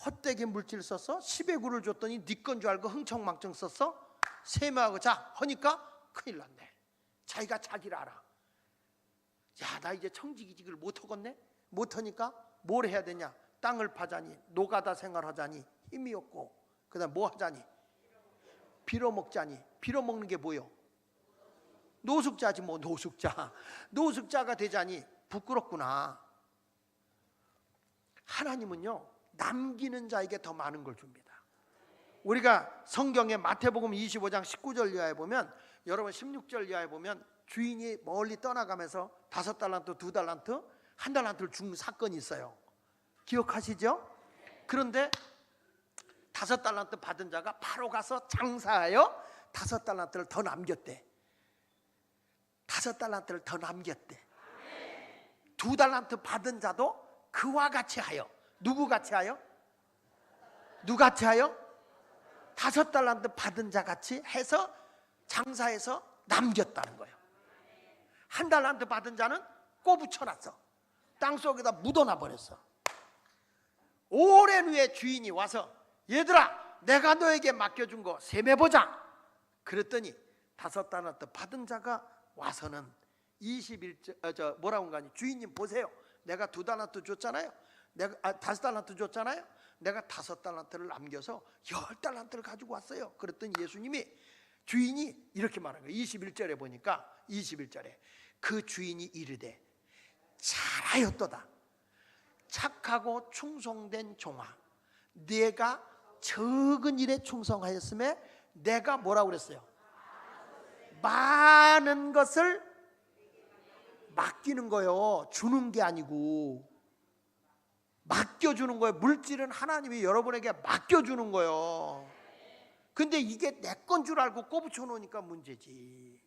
헛되게 물질 썼어? 10의 구를 줬더니 네 건 줄 알고 흥청망청 썼어? 세마하고 자 하니까 큰일 났네. 자기가 자기를 알아. 야, 나 이제 청지기직을 못하겠네? 못하니까 뭘 해야 되냐? 땅을 파자니, 노가다 생활하자니 힘이 없고, 그 다음 뭐 하자니? 빌어먹자니. 빌어먹는 게 뭐요? 노숙자지 뭐. 노숙자. 노숙자가 되자니 부끄럽구나. 하나님은요, 남기는 자에게 더 많은 걸 줍니다. 우리가 성경에 마태복음 25장 19절 이하에 보면, 여러분 16절 이하에 보면 주인이 멀리 떠나가면서 5달란트, 2달란트, 1달란트를 준 사건이 있어요. 기억하시죠? 그런데 5달란트 받은 자가 바로 가서 장사하여 5달란트를 더 남겼대. 5달란트를 더 남겼대. 2달란트 받은 자도 그와 같이 하여. 누구 같이 하여? 누가 같이 하여? 5달란트 받은 자 같이 해서 장사해서 남겼다는 거예요. 1달란트 받은 자는 꼬부쳐놨어. 땅속에다 묻어놔 버렸어. 오랜 후에 주인이 와서 얘들아, 내가 너에게 맡겨준 거 세매보자. 그랬더니 5달란트 받은 자가 와서는 21절 뭐라고 하니, 주인님 보세요. 내가 2달란트 줬잖아요. 내가 5달란트 줬잖아요. 내가 5달란트를 남겨서 10달란트를 가지고 왔어요. 그랬더니 예수님이, 주인이 이렇게 말한 거예요. 21절에 보니까, 21절에 그 주인이 이르되 잘하였도다. 착하고 충성된 종아, 네가 적은 일에 충성하였음에 내가 뭐라고 그랬어요? 많은 것을 맡기는 거예요. 주는 게 아니고 맡겨주는 거예요. 물질은 하나님이 여러분에게 맡겨주는 거예요. 근데 이게 내 건 줄 알고 꼬부쳐 놓으니까 문제지.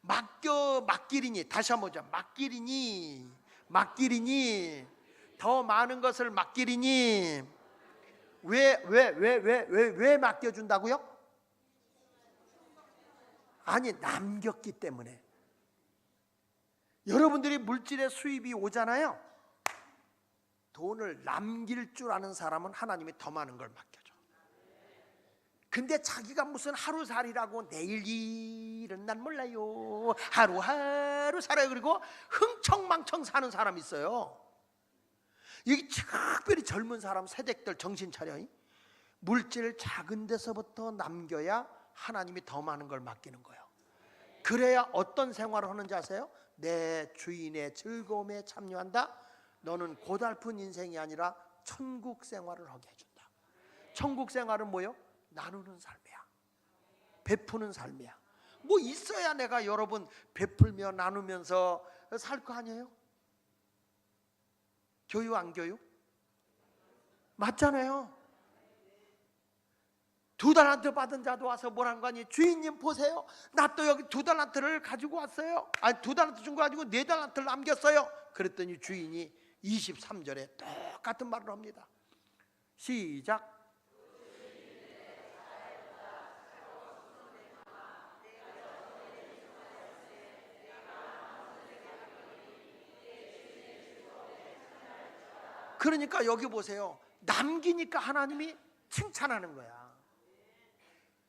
맡기리니, 다시 한번 보자. 맡기리니 더 많은 것을 맡기리니. 왜 맡겨준다고요? 아니, 남겼기 때문에. 여러분들이 물질의 수입이 오잖아요. 돈을 남길 줄 아는 사람은 하나님이 더 많은 걸 맡겨줘. 근데 자기가 무슨 하루살이라고 내일 일은 난 몰라요, 하루하루 그대로 살아요. 그리고 흥청망청 사는 사람이 있어요. 여기 특별히 젊은 사람 세대들 정신 차려. 물질 작은 데서부터 남겨야 하나님이 더 많은 걸 맡기는 거예요. 그래야 어떤 생활을 하는지 아세요? 내 주인의 즐거움에 참여한다. 너는 고달픈 인생이 아니라 천국 생활을 하게 해준다. 천국 생활은 뭐요? 나누는 삶이야. 베푸는 삶이야. 뭐 있어야 내가 여러분 베풀며 나누면서 살 거 아니에요? 교육 안 교육? 맞잖아요. 2달란트 받은 자도 와서 뭐란 거니? 주인님 보세요. 나 또 여기 2달란트를 가지고 왔어요. 아니 2달란트 준 거 가지고 4달란트를 남겼어요. 그랬더니 주인이 23절에 똑같은 말을 합니다. 시작. 그러니까 여기 보세요. 남기니까 하나님이 칭찬하는 거야.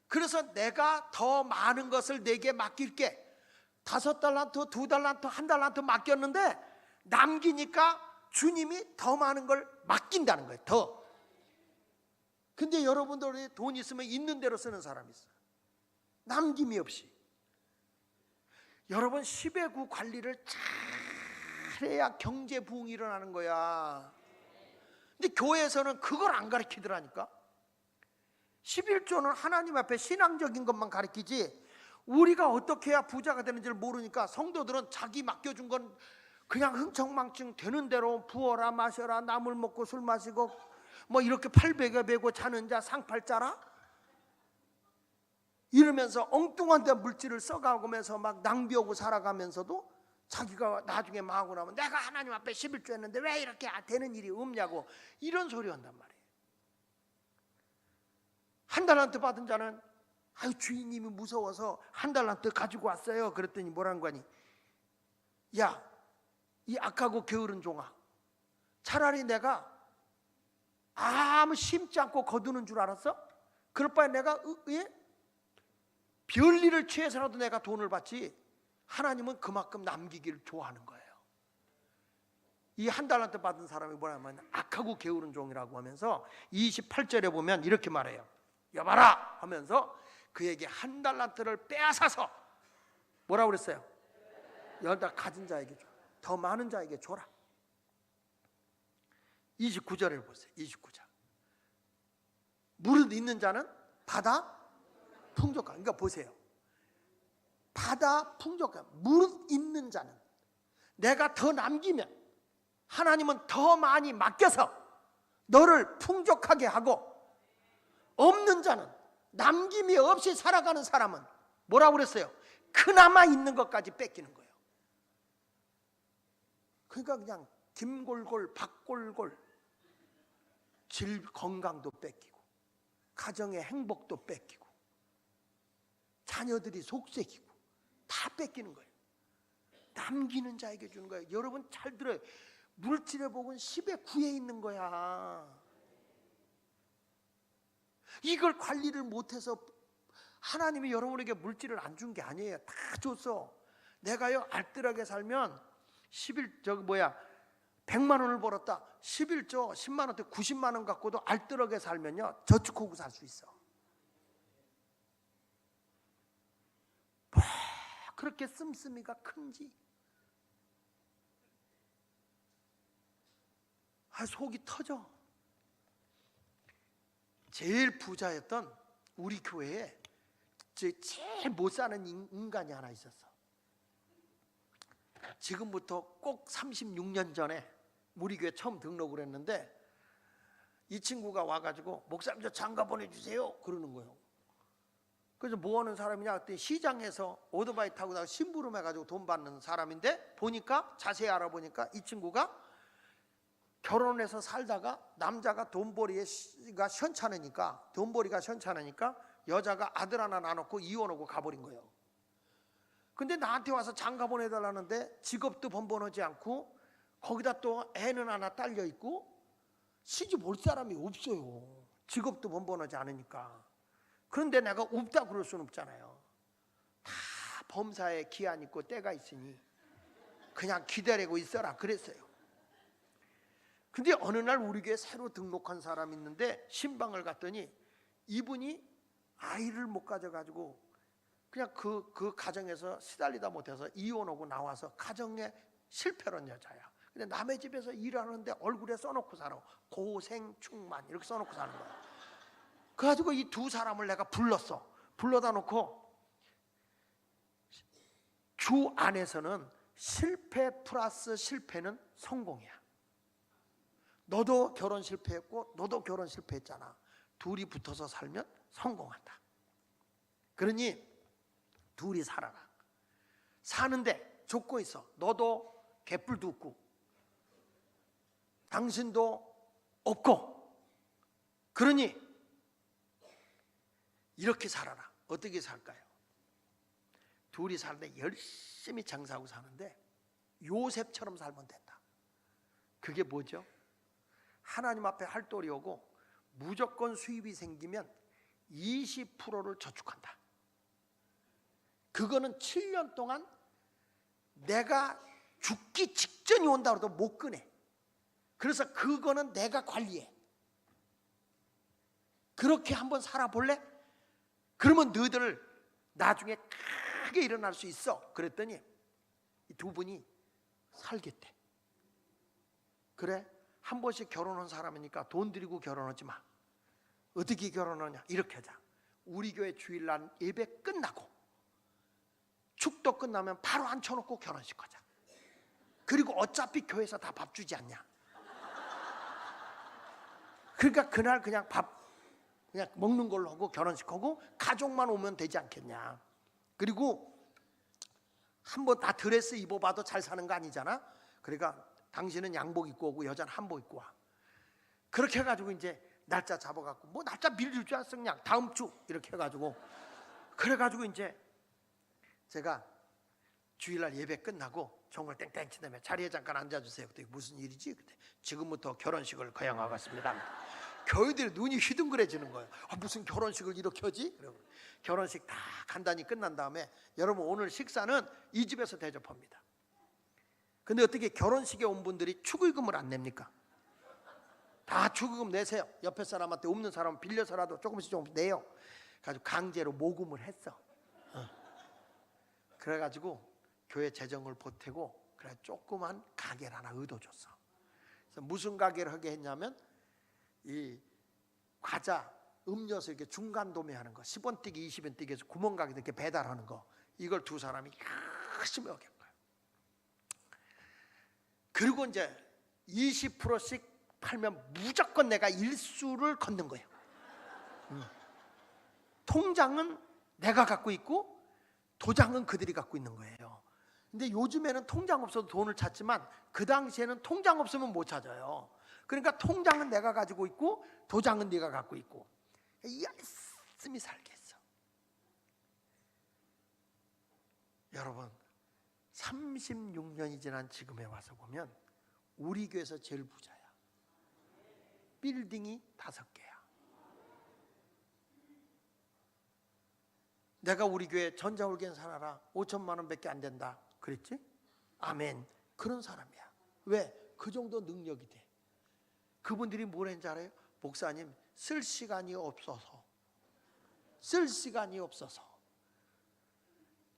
그래서 내가 더 많은 것을 내게 맡길게. 5달란트, 2달란트, 1달란트 맡겼는데 남기니까 주님이 더 많은 걸 맡긴다는 거예요. 더. 근데 여러분들이 돈 있으면 있는 대로 쓰는 사람이 있어요. 남김이 없이. 여러분 10의 9 관리를 잘해야 경제 부흥이 일어나는 거야. 근데 교회에서는 그걸 안 가르치더라니까. 11조는 하나님 앞에 신앙적인 것만 가르치지 우리가 어떻게 해야 부자가 되는지를 모르니까 성도들은 자기 맡겨준 건 그냥 흥청망청 되는 대로 부어라 마셔라 나물 먹고 술 마시고 뭐 이렇게 팔베개 베고 자는 자 상팔자라 이러면서 엉뚱한 데 물질을 써가면서 막 낭비하고 살아가면서도 자기가 나중에 망하고 나면 내가 하나님 앞에 11조 했는데 왜 이렇게 되는 일이 없냐고 이런 소리 한단 말이에요. 1달란트 받은 자는 아유 주인님이 무서워서 1달란트 가지고 왔어요. 그랬더니 뭐란 거니? 야, 이 악하고 게으른 종아, 차라리 내가 아무 심지 않고 거두는 줄 알았어? 그럴 바에 내가 별일을 취해서라도 내가 돈을 받지. 하나님은 그만큼 남기기를 좋아하는 거예요. 이 1달란트 받은 사람이 뭐냐면 악하고 게으른 종이라고 하면서 28절에 보면 이렇게 말해요. 여봐라 하면서 그에게 1달란트를 빼앗아서 뭐라고 그랬어요? 여기다 가진 자에게 줘. 더 많은 자에게 줘라. 29절을 보세요. 29절. 무릇 있는 자는 받아 풍족한. 그러니까 보세요. 받아 풍족한. 무릇 있는 자는 내가 더 남기면 하나님은 더 많이 맡겨서 너를 풍족하게 하고, 없는 자는 남김이 없이 살아가는 사람은 뭐라고 그랬어요? 그나마 있는 것까지 뺏기는 거예요. 그러니까 그냥 김골골 박골골, 건강도 뺏기고 가정의 행복도 뺏기고 자녀들이 속색이고 다 뺏기는 거예요. 남기는 자에게 주는 거예요. 여러분 잘 들어요. 물질의 복은 10의 9에 있는 거야. 이걸 관리를 못해서 하나님이 여러분에게 물질을 안 준 게 아니에요. 다 줬어. 내가요 알뜰하게 살면 100만 원을 벌었다. 11조 10만 원대 90만 원 갖고도 알뜰하게 살면요 저축하고 살 수 있어. 뭐 그렇게 씀씀이가 큰지. 속이 터져. 제일 부자였던 우리 교회에 제일 못 사는 인간이 하나 있었어. 지금부터 꼭 36년 전에 우리 교회 처음 등록을 했는데 이 친구가 와가지고 목사님 저 장가 보내주세요 그러는 거예요. 그래서 뭐 하는 사람이냐 그랬더니 시장에서 오토바이 타고 다가 심부름 해가지고 돈 받는 사람인데, 보니까 자세히 알아보니까 이 친구가 결혼해서 살다가 남자가 돈벌이가 시원찮으니까 여자가 아들 하나 낳아놓고 이혼하고 가버린 거예요. 근데 나한테 와서 장가 보내달라는데 직업도 번번하지 않고 거기다 또 애는 하나 딸려 있고 시집 올 사람이 없어요. 직업도 번번하지 않으니까. 그런데 내가 없다 그럴 수는 없잖아요. 다 범사에 기한 있고 때가 있으니 그냥 기다리고 있어라 그랬어요. 근데 어느 날 우리 교회 새로 등록한 사람이 있는데 신방을 갔더니 이분이 아이를 못 가져가지고 그냥 그 가정에서 시달리다 못해서 이혼하고 나와서 가정에 실패한 여자야. 근데 남의 집에서 일하는데 얼굴에 써놓고 살아. 고생 충만 이렇게 써놓고 사는 거야. 그래가지고 이 두 사람을 내가 불렀어. 불러다 놓고 주 안에서는 실패 플러스 실패는 성공이야. 너도 결혼 실패했고 너도 결혼 실패했잖아. 둘이 붙어서 살면 성공한다. 그러니 둘이 살아라. 사는데 조건이 있어. 너도 개뿔도 없고 당신도 없고 그러니 이렇게 살아라. 어떻게 살까요? 둘이 사는데 열심히 장사하고 사는데 요셉처럼 살면 된다. 그게 뭐죠? 하나님 앞에 할도리 오고 무조건 수입이 생기면 20%를 저축한다. 그거는 7년 동안 내가 죽기 직전이 온다 그래도 못 꺼내. 그래서 그거는 내가 관리해. 그렇게 한번 살아볼래? 그러면 너희들 나중에 크게 일어날 수 있어. 그랬더니 이 두 분이 살겠대. 그래? 한 번씩 결혼한 사람이니까 돈 들이고 결혼하지 마. 어떻게 결혼하냐? 이렇게 하자. 우리 교회 주일날 예배 끝나고 축도 끝나면 바로 앉혀놓고 결혼식 하자. 그리고 어차피 교회에서 다 밥 주지 않냐? 그러니까 그날 그냥 밥 그냥 먹는 걸로 하고 결혼식하고 가족만 오면 되지 않겠냐? 그리고 한번 다 드레스 입어봐도 잘 사는 거 아니잖아. 그러니까 당신은 양복 입고 오고 여자는 한복 입고 와. 그렇게 해가지고 이제 날짜 잡아갖고 뭐 날짜 밀릴 줄 알았어. 그냥 다음 주 이렇게 해가지고 그래가지고 이제 제가 주일날 예배 끝나고 종을 땡땡 친 다음에 자리에 잠깐 앉아주세요. 그때 무슨 일이지? 그때 지금부터 결혼식을 거행하겠습니다. 교회들이 눈이 휘둥그레지는 거예요. 무슨 결혼식을 이렇게 하지? 그리고 결혼식 다 간단히 끝난 다음에 여러분 오늘 식사는 이 집에서 대접합니다. 근데 어떻게 결혼식에 온 분들이 축의금을 안 냅니까? 다 축의금 내세요. 옆에 사람한테 없는 사람은 빌려서라도 조금씩 내요. 그래가지고 강제로 모금을 했어. 그래가지고 교회 재정을 보태고 그래 조그만 가게를 하나 의도줬어. 그래서 무슨 가게를 하게 했냐면 이 과자, 음료수 이렇게 중간 도매하는 거, 10원 띠기, 20원 띠기에서 구멍가게 이렇게 배달하는 거, 이걸 두 사람이 열심히 하게 한 거예요. 그리고 이제 20%씩 팔면 무조건 내가 일수를 걷는 거예요. 통장은 내가 갖고 있고 도장은 그들이 갖고 있는 거예요. 근데 요즘에는 통장 없어도 돈을 찾지만 그 당시에는 통장 없으면 못 찾아요. 그러니까 통장은 내가 가지고 있고 도장은 네가 갖고 있고 열심히 살겠어. 여러분 36년이 지난 지금에 와서 보면 우리 교회에서 제일 부자야. 빌딩이 5개야. 내가 우리 교회 전자홀겐 사놔라 5천만 원밖에 안 된다 그랬지? 아멘. 그런 사람이야. 왜? 그 정도 능력이 돼. 그분들이 뭘 했는지 알아요? 목사님 쓸 시간이 없어서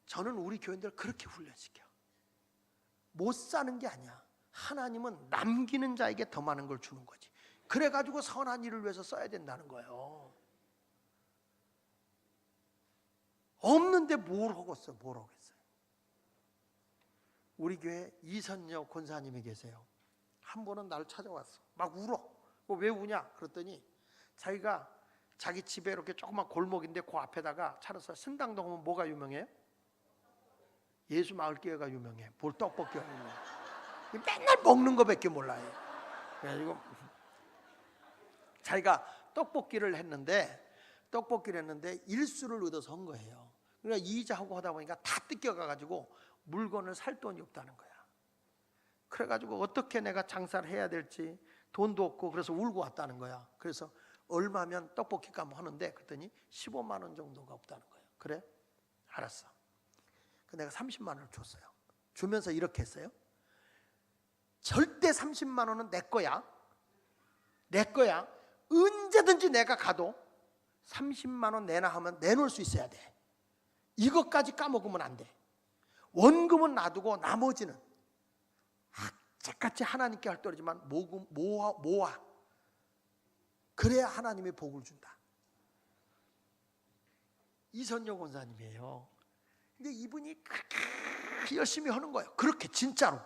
저는 우리 교인들 그렇게 훈련시켜. 못 사는 게 아니야. 하나님은 남기는 자에게 더 많은 걸 주는 거지. 그래가지고 선한 일을 위해서 써야 된다는 거예요. 없는데 뭘 하겠어? 뭘 하겠어요? 우리 교회 이선녀 권사님이 계세요. 한 번은 나를 찾아왔어. 막 울어. 왜 우냐? 그랬더니 자기가 자기 집에 이렇게 조그만 골목인데 그 앞에다가 차려서 신당동 하면 뭐가 유명해요? 예수 마을교회가 유명해. 볼 떡볶이가 유명해. 맨날 먹는 거밖에 몰라요. 그래가지고 자기가 떡볶이를 했는데 일수를 얻어서 한 거예요. 그러니까 이자하고 하다 보니까 다 뜯겨가가지고 물건을 살 돈이 없다는 거야. 그래가지고 어떻게 내가 장사를 해야 될지 돈도 없고 그래서 울고 왔다는 거야. 그래서 얼마면 떡볶이 값 하는데 그랬더니 15만 원 정도가 없다는 거예요. 그래? 알았어. 내가 30만 원을 줬어요. 주면서 이렇게 했어요. 절대 30만 원은 내 거야. 내 거야. 언제든지 내가 가도 30만 원 내놔 하면 내놓을 수 있어야 돼. 이것까지 까먹으면 안 돼. 원금은 놔두고 나머지는 악착같이 하나님께 할 떨어지만 모아. 그래야 하나님이 복을 준다. 이선녀 권사님이에요. 근데 이분이 그렇게 열심히 하는 거예요. 그렇게 진짜로.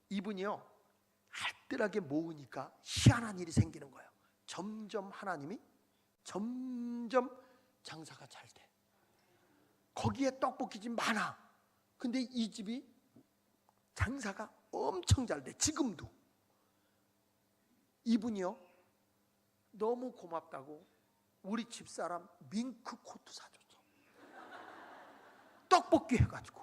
이분이요, 알뜰하게 모으니까 희한한 일이 생기는 거예요. 점점 하나님이 점점 장사가 잘 돼. 거기에 떡볶이집 많아. 근데 이 집이 장사가 엄청 잘 돼. 지금도. 이분이요, 너무 고맙다고 우리 집사람 밍크 코트 사줬어. 떡볶이 해가지고.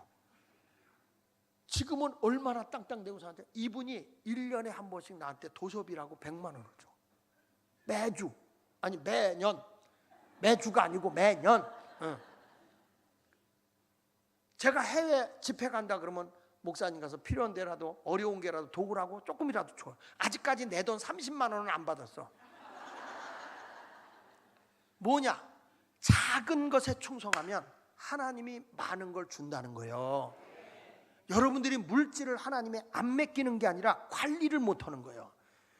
지금은 얼마나 땅땅대고 사는데 이분이 1년에 한 번씩 나한테 도서비라고 100만 원을 줘. 매주. 아니 매년. 매주가 아니고 매년. 제가 해외 집회 간다 그러면 목사님 가서 필요한 데라도 어려운 게라도 도구라고 조금이라도 줘. 아직까지 내 돈 30만 원은 안 받았어. 뭐냐? 작은 것에 충성하면 하나님이 많은 걸 준다는 거예요. 여러분들이 물질을 하나님에 안 맡기는 게 아니라 관리를 못하는 거예요.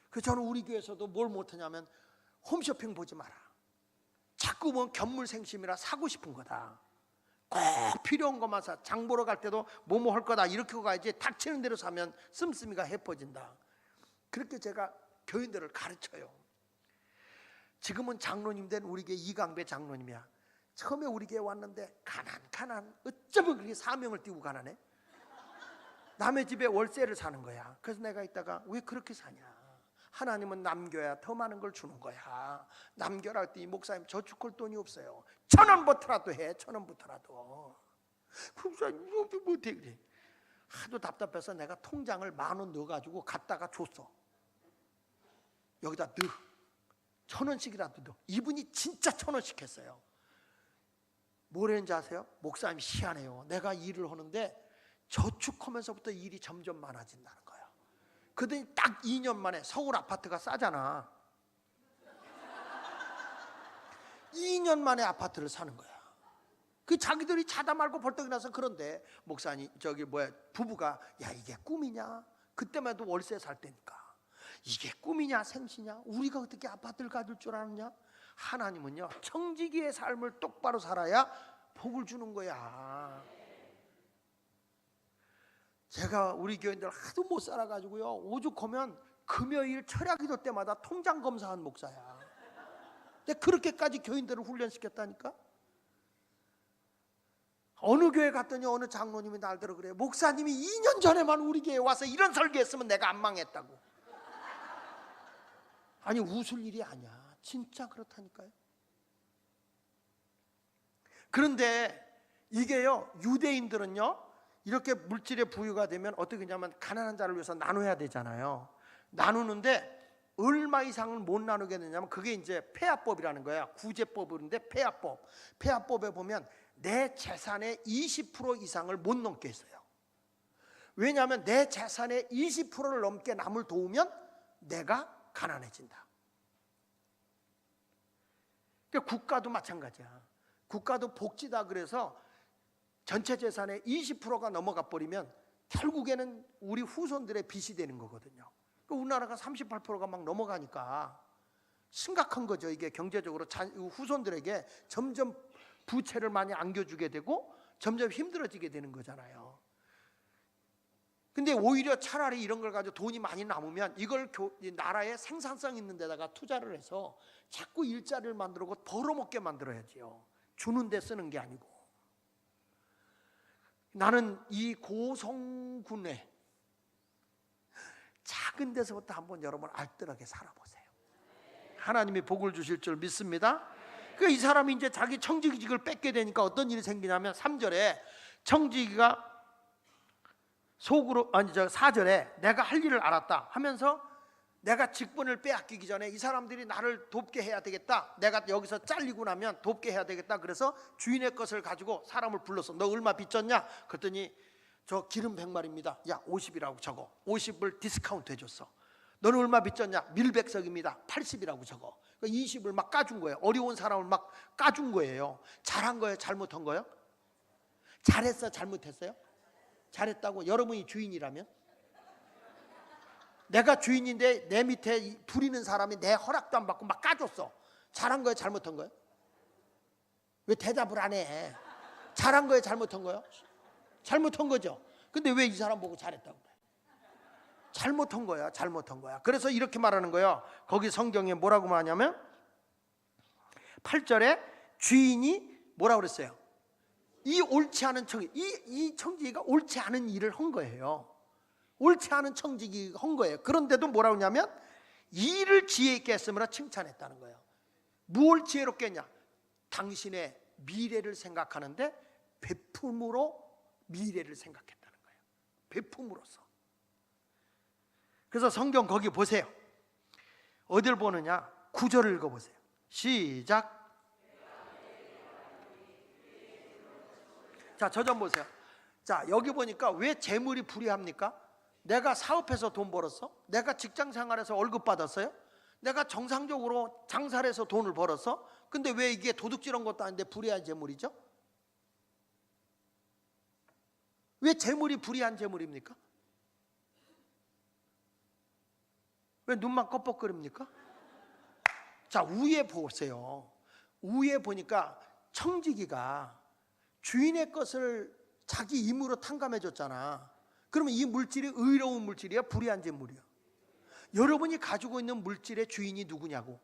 그래서 저는 우리 교회에서도 뭘 못하냐면 홈쇼핑 보지 마라. 자꾸 뭐 견물생심이라 사고 싶은 거다. 꼭 필요한 것만 사. 장 보러 갈 때도 뭐뭐 할 거다 이렇게 가야지 닥치는 대로 사면 씀씀이가 해퍼진다. 그렇게 제가 교인들을 가르쳐요. 지금은 장로님 된 우리 교회 이강배 장로님이야. 처음에 우리 교회 왔는데 가난 어쩌면 그렇게 사명을 띄고 가난해? 남의 집에 월세를 사는 거야. 그래서 내가 이따가 왜 그렇게 사냐? 하나님은 남겨야 더 많은 걸 주는 거야. 남겨라 했더니 목사님 저축할 돈이 없어요. 1,000원부터라도 해. 1,000원부터라도. 목사님 못해 그래. 하도 답답해서 내가 통장을 10,000원 넣어가지고 갖다가 줬어. 여기다 넣어. 1,000원씩이라도 넣어. 이분이 진짜 1,000원씩 했어요. 뭐랬는지 아세요? 목사님이 희한해요. 내가 일을 하는데 저축하면서부터 일이 점점 많아진다는 거예요. 그러더니 딱 2년 만에 서울 아파트가 싸잖아. 2년 만에 아파트를 사는 거야. 그 자기들이 자다 말고 벌떡 일어나서 그런데 목사님 부부가 야 이게 꿈이냐? 그때만 해도 월세 살 때니까 이게 꿈이냐 생시냐? 우리가 어떻게 아파트를 가질 줄 아느냐? 하나님은요 청지기의 삶을 똑바로 살아야 복을 주는 거야. 제가 우리 교인들 하도 못 살아가지고요 오죽하면 금요일 철야기도 때마다 통장 검사한 목사야. 근데 그렇게까지 교인들을 훈련시켰다니까. 어느 교회 갔더니 어느 장로님이 날더러 그래요. 목사님이 2년 전에만 우리 교회에 와서 이런 설교했으면 내가 안 망했다고. 아니 웃을 일이 아니야. 진짜 그렇다니까요. 그런데 이게요 유대인들은요 이렇게 물질의 부유가 되면 어떻게 하냐면 가난한 자를 위해서 나눠야 되잖아요. 나누는데 얼마 이상을 못 나누게 되냐면 그게 이제 폐하법이라는 거야. 구제법인데 폐하법. 폐하법에 보면 내 재산의 20% 이상을 못 넘게 했어요. 왜냐하면 내 재산의 20%를 넘게 남을 도우면 내가 가난해진다. 그러니까 국가도 마찬가지야. 국가도 복지다 그래서 전체 재산의 20%가 넘어가 버리면 결국에는 우리 후손들의 빚이 되는 거거든요. 우리나라가 38%가 막 넘어가니까 심각한 거죠. 이게 경제적으로 후손들에게 점점 부채를 많이 안겨주게 되고 점점 힘들어지게 되는 거잖아요. 근데 오히려 차라리 이런 걸 가지고 돈이 많이 남으면 이걸 나라의 생산성 있는 데다가 투자를 해서 자꾸 일자리를 만들고 벌어먹게 만들어야지요. 주는 데 쓰는 게 아니고. 나는 이 고성군에 작은 데서부터 한번 여러분 알뜰하게 살아보세요. 하나님이 복을 주실 줄 믿습니다. 이 사람이 이제 자기 청지기직을 뺏게 되니까 어떤 일이 생기냐면 3절에 청지기가 속으로 4절에 내가 할 일을 알았다 하면서 내가 직분을 빼앗기기 전에 이 사람들이 나를 돕게 해야 되겠다. 내가 여기서 잘리고 나면 돕게 해야 되겠다. 그래서 주인의 것을 가지고 사람을 불렀어. 너 얼마 빚졌냐? 그랬더니 저 기름 100마리입니다. 야 50이라고 적어. 50을 디스카운트 해줬어. 너는 얼마 빚졌냐? 밀백석입니다. 80이라고 적어. 20을 막 까준 거예요. 어려운 사람을 막 까준 거예요. 잘한 거예요? 잘못한 거예요? 잘했어? 잘못했어요? 잘했다고? 여러분이 주인이라면? 내가 주인인데 내 밑에 부리는 사람이 내 허락도 안 받고 막 까줬어. 잘한 거예요? 잘못한 거예요? 왜 대답을 안 해? 잘한 거예요? 잘못한 거예요? 잘못한 거죠. 근데 왜 이 사람 보고 잘했다고 그래? 잘못한 거야. 잘못한 거야. 그래서 이렇게 말하는 거예요. 거기 성경에 뭐라고 말하냐면 8절에 주인이 뭐라고 그랬어요? 이 옳지 않은 청지, 이 청지기가 옳지 않은 일을 한 거예요. 옳지 않은 청지기가 한 거예요. 그런데도 뭐라고 하냐면 일을 지혜 있게 했으므로 칭찬했다는 거예요. 무엇을 지혜롭게 했냐? 당신의 미래를 생각하는데 베품으로 미래를 생각했다는 거예요. 베품으로서. 그래서 성경 거기 보세요. 어딜 보느냐? 9절을 읽어보세요. 시작. 자, 저 좀 보세요. 자, 여기 보니까 왜 재물이 불이합니까? 내가 사업해서 돈 벌었어? 내가 직장 생활에서 월급 받았어요? 내가 정상적으로 장사를 해서 돈을 벌었어? 근데 왜 이게 도둑질한 것도 아닌데 불이한 재물이죠? 왜 재물이 불이한 재물입니까? 왜 눈만 껌뻑거립니까? 자, 위에 보세요. 위에 보니까 청지기가 주인의 것을 자기 임으로 탕감해 줬잖아. 그러면 이 물질이 의로운 물질이야? 불의한 재물이야? 여러분이 가지고 있는 물질의 주인이 누구냐고?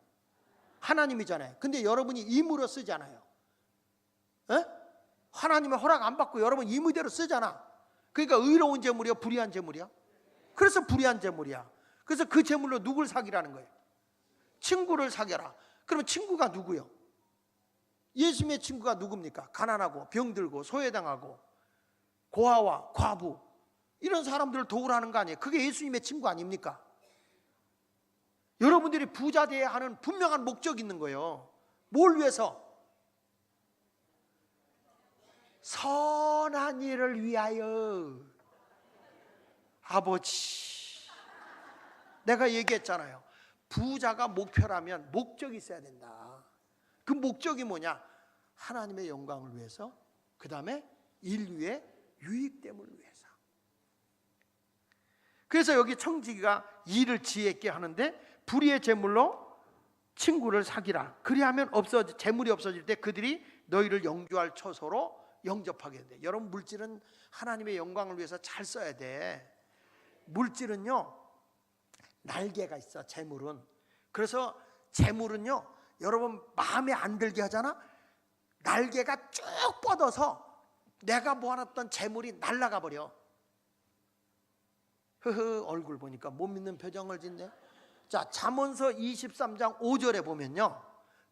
하나님이잖아요. 근데 여러분이 임으로 쓰잖아요. 에? 하나님의 허락 안 받고 여러분 임의대로 쓰잖아. 그러니까 의로운 재물이야? 불의한 재물이야? 그래서 불의한 재물이야. 그래서 그 재물로 누굴 사귀라는 거예요? 친구를 사귀라. 그러면 친구가 누구요? 예수님의 친구가 누굽니까? 가난하고 병들고 소외당하고 고아와 과부 이런 사람들을 도우라는 거 아니에요? 그게 예수님의 친구 아닙니까? 여러분들이 부자 되어야 하는 분명한 목적이 있는 거예요. 뭘 위해서? 선한 일을 위하여. 아버지, 내가 얘기했잖아요. 부자가 목표라면 목적이 있어야 된다. 그 목적이 뭐냐? 하나님의 영광을 위해서, 그 다음에 인류의 유익됨을 위해서. 그래서 여기 청지기가 일을 지혜 있게 하는데 불의의 재물로 친구를 사귀라. 그리하면 재물이 없어질 때 그들이 너희를 영주할 처소로 영접하게 돼. 여러분, 물질은 하나님의 영광을 위해서 잘 써야 돼. 물질은요 날개가 있어. 재물은. 그래서 재물은요 여러분 마음에 안 들게 하잖아. 날개가 쭉 뻗어서 내가 모아놨던 재물이 날아가 버려. 흐흐, 얼굴 보니까 못 믿는 표정을 짓네. 자, 잠언서 23장 5절에 보면요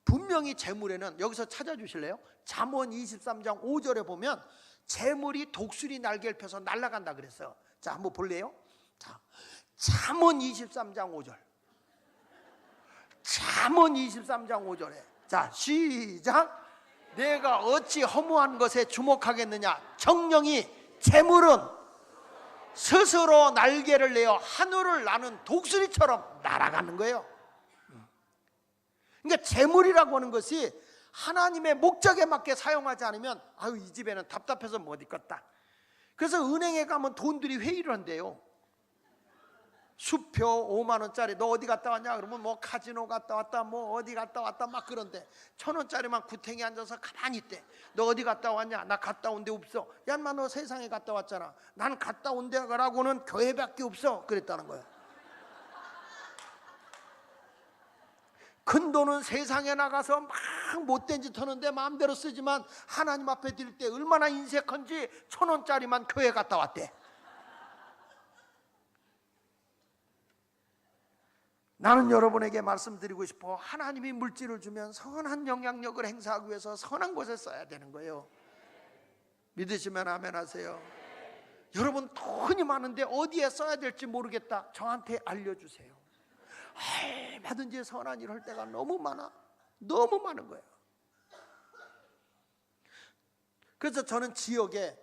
분명히 재물에는, 여기서 찾아주실래요? 잠언 23장 5절에 보면 재물이 독수리 날개를 펴서 날아간다 그랬어요. 자, 한번 볼래요? 자, 잠언 23장 5절. 잠언 23장 5절에 자, 시작. 내가 어찌 허무한 것에 주목하겠느냐? 정령이 재물은 스스로 날개를 내어 하늘을 나는 독수리처럼 날아가는 거예요. 그러니까 재물이라고 하는 것이 하나님의 목적에 맞게 사용하지 않으면 아유, 이 집에는 답답해서 못 있겠다. 그래서 은행에 가면 돈들이 회의를 한대요. 수표 5만 원짜리 너 어디 갔다 왔냐? 그러면 뭐 카지노 갔다 왔다, 뭐 어디 갔다 왔다 막 그런데 1,000원짜리만 구탱이 앉아서 가만히 있대. 너 어디 갔다 왔냐? 나 갔다 온 데 없어. 야, 인마 너 세상에 갔다 왔잖아. 난 갔다 온 데라고는 교회밖에 없어. 그랬다는 거야. 큰 돈은 세상에 나가서 막 못된 짓 하는데 마음대로 쓰지만 하나님 앞에 드릴 때 얼마나 인색한지 1,000원짜리만 교회 갔다 왔대. 나는 여러분에게 말씀드리고 싶어. 하나님이 물질을 주면 선한 영향력을 행사하기 위해서 선한 곳에 써야 되는 거예요. 믿으시면 아멘 하세요. 여러분, 돈이 많은데 어디에 써야 될지 모르겠다. 저한테 알려주세요. 얼마든지 선한 일 할 때가 너무 많아. 너무 많은 거예요. 그래서 저는 지역에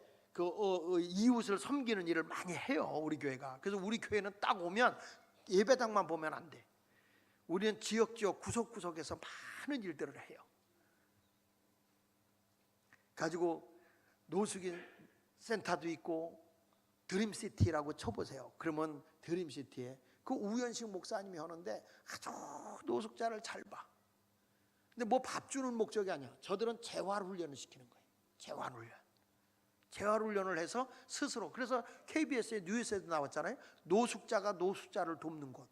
이웃을 섬기는 일을 많이 해요, 우리 교회가. 그래서 우리 교회는 딱 오면 예배당만 보면 안 돼. 우리는 지역 구석구석에서 많은 일들을 해요. 가지고 노숙인 센터도 있고, 드림시티라고 쳐보세요. 그러면 드림시티에 그 우현식 목사님이 하는데 아주 노숙자를 잘 봐. 근데 뭐 밥 주는 목적이 아니야. 저들은 재활훈련을 시키는 거예요. 재활훈련을 해서 스스로. 그래서 KBS의 뉴스에도 나왔잖아요. 노숙자가 노숙자를 돕는 곳.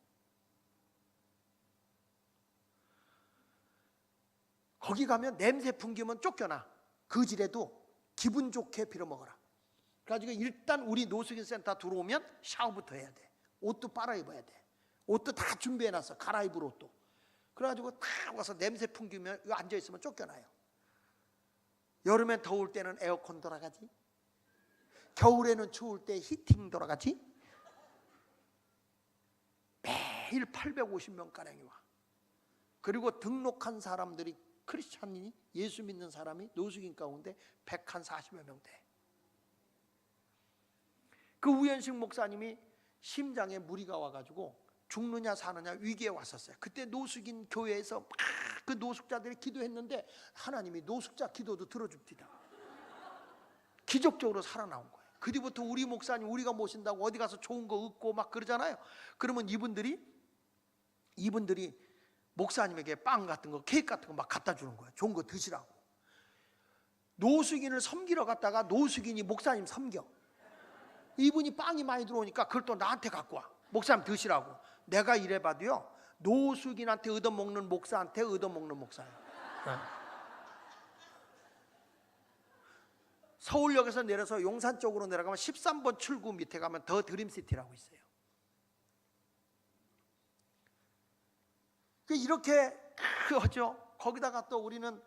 거기 가면 냄새 풍기면 쫓겨나. 그지라도 기분 좋게 빌어먹어라. 그래가지고 일단 우리 노숙인 센터 들어오면 샤워부터 해야 돼. 옷도 빨아 입어야 돼. 옷도 다 준비해놨어. 갈아입을 옷도. 그래가지고 딱 와서 냄새 풍기면 앉아있으면 쫓겨나요. 여름엔 더울 때는 에어컨 돌아가지. 겨울에는 추울 때 히팅 돌아가지. 매일 850명가량이 와. 그리고 등록한 사람들이 크리스찬이 예수 믿는 사람이 노숙인 가운데 140여 명 돼. 그 우현식 목사님이 심장에 무리가 와가지고 죽느냐 사느냐 위기에 왔었어요. 그때 노숙인 교회에서 막 그 노숙자들이 기도했는데 하나님이 노숙자 기도도 들어줍니다. 기적적으로 살아나온 거예요. 그 뒤부터 우리 목사님 우리가 모신다고 어디 가서 좋은 거 얻고 막 그러잖아요. 그러면 이분들이 목사님에게 빵 같은 거, 케이크 같은 거 막 갖다 주는 거예요. 좋은 거 드시라고. 노숙인을 섬기러 갔다가 노숙인이 목사님 섬겨. 이분이 빵이 많이 들어오니까 그걸 또 나한테 갖고 와. 목사님 드시라고. 내가 이래봐도요, 노숙인한테 얻어먹는 목사한테 얻어먹는 목사예요. 서울역에서 내려서 용산 쪽으로 내려가면 13번 출구 밑에 가면 더 드림시티라고 있어요. 이렇게 하죠. 거기다가 또 우리는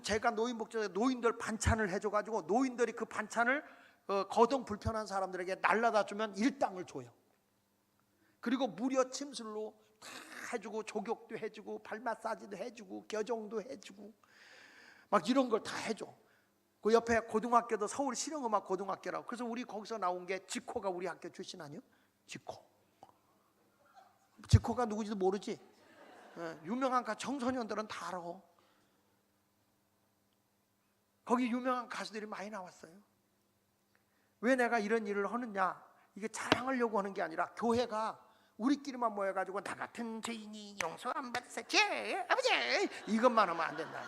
제가 노인복지에 노인들 반찬을 해줘가지고 노인들이 그 반찬을 거동 불편한 사람들에게 날라다 주면 일당을 줘요. 그리고 무료 침술로 다 해주고 족욕도 해주고 발 마사지도 해주고 겨정도 해주고 막 이런 걸 다 해줘. 그 옆에 고등학교도 서울 실용음악 고등학교라고. 그래서 우리 거기서 나온 게 지코가 우리 학교 출신 아니요? 지코가 누구지도 모르지? 유명한 청소년들은 다 알아. 거기 유명한 가수들이 많이 나왔어요. 왜 내가 이런 일을 하느냐, 이게 자랑하려고 하는 게 아니라 교회가 우리끼리만 모여가지고 나 같은 죄인이 용서 안 받았어 아버지 이것만 하면 안 된다.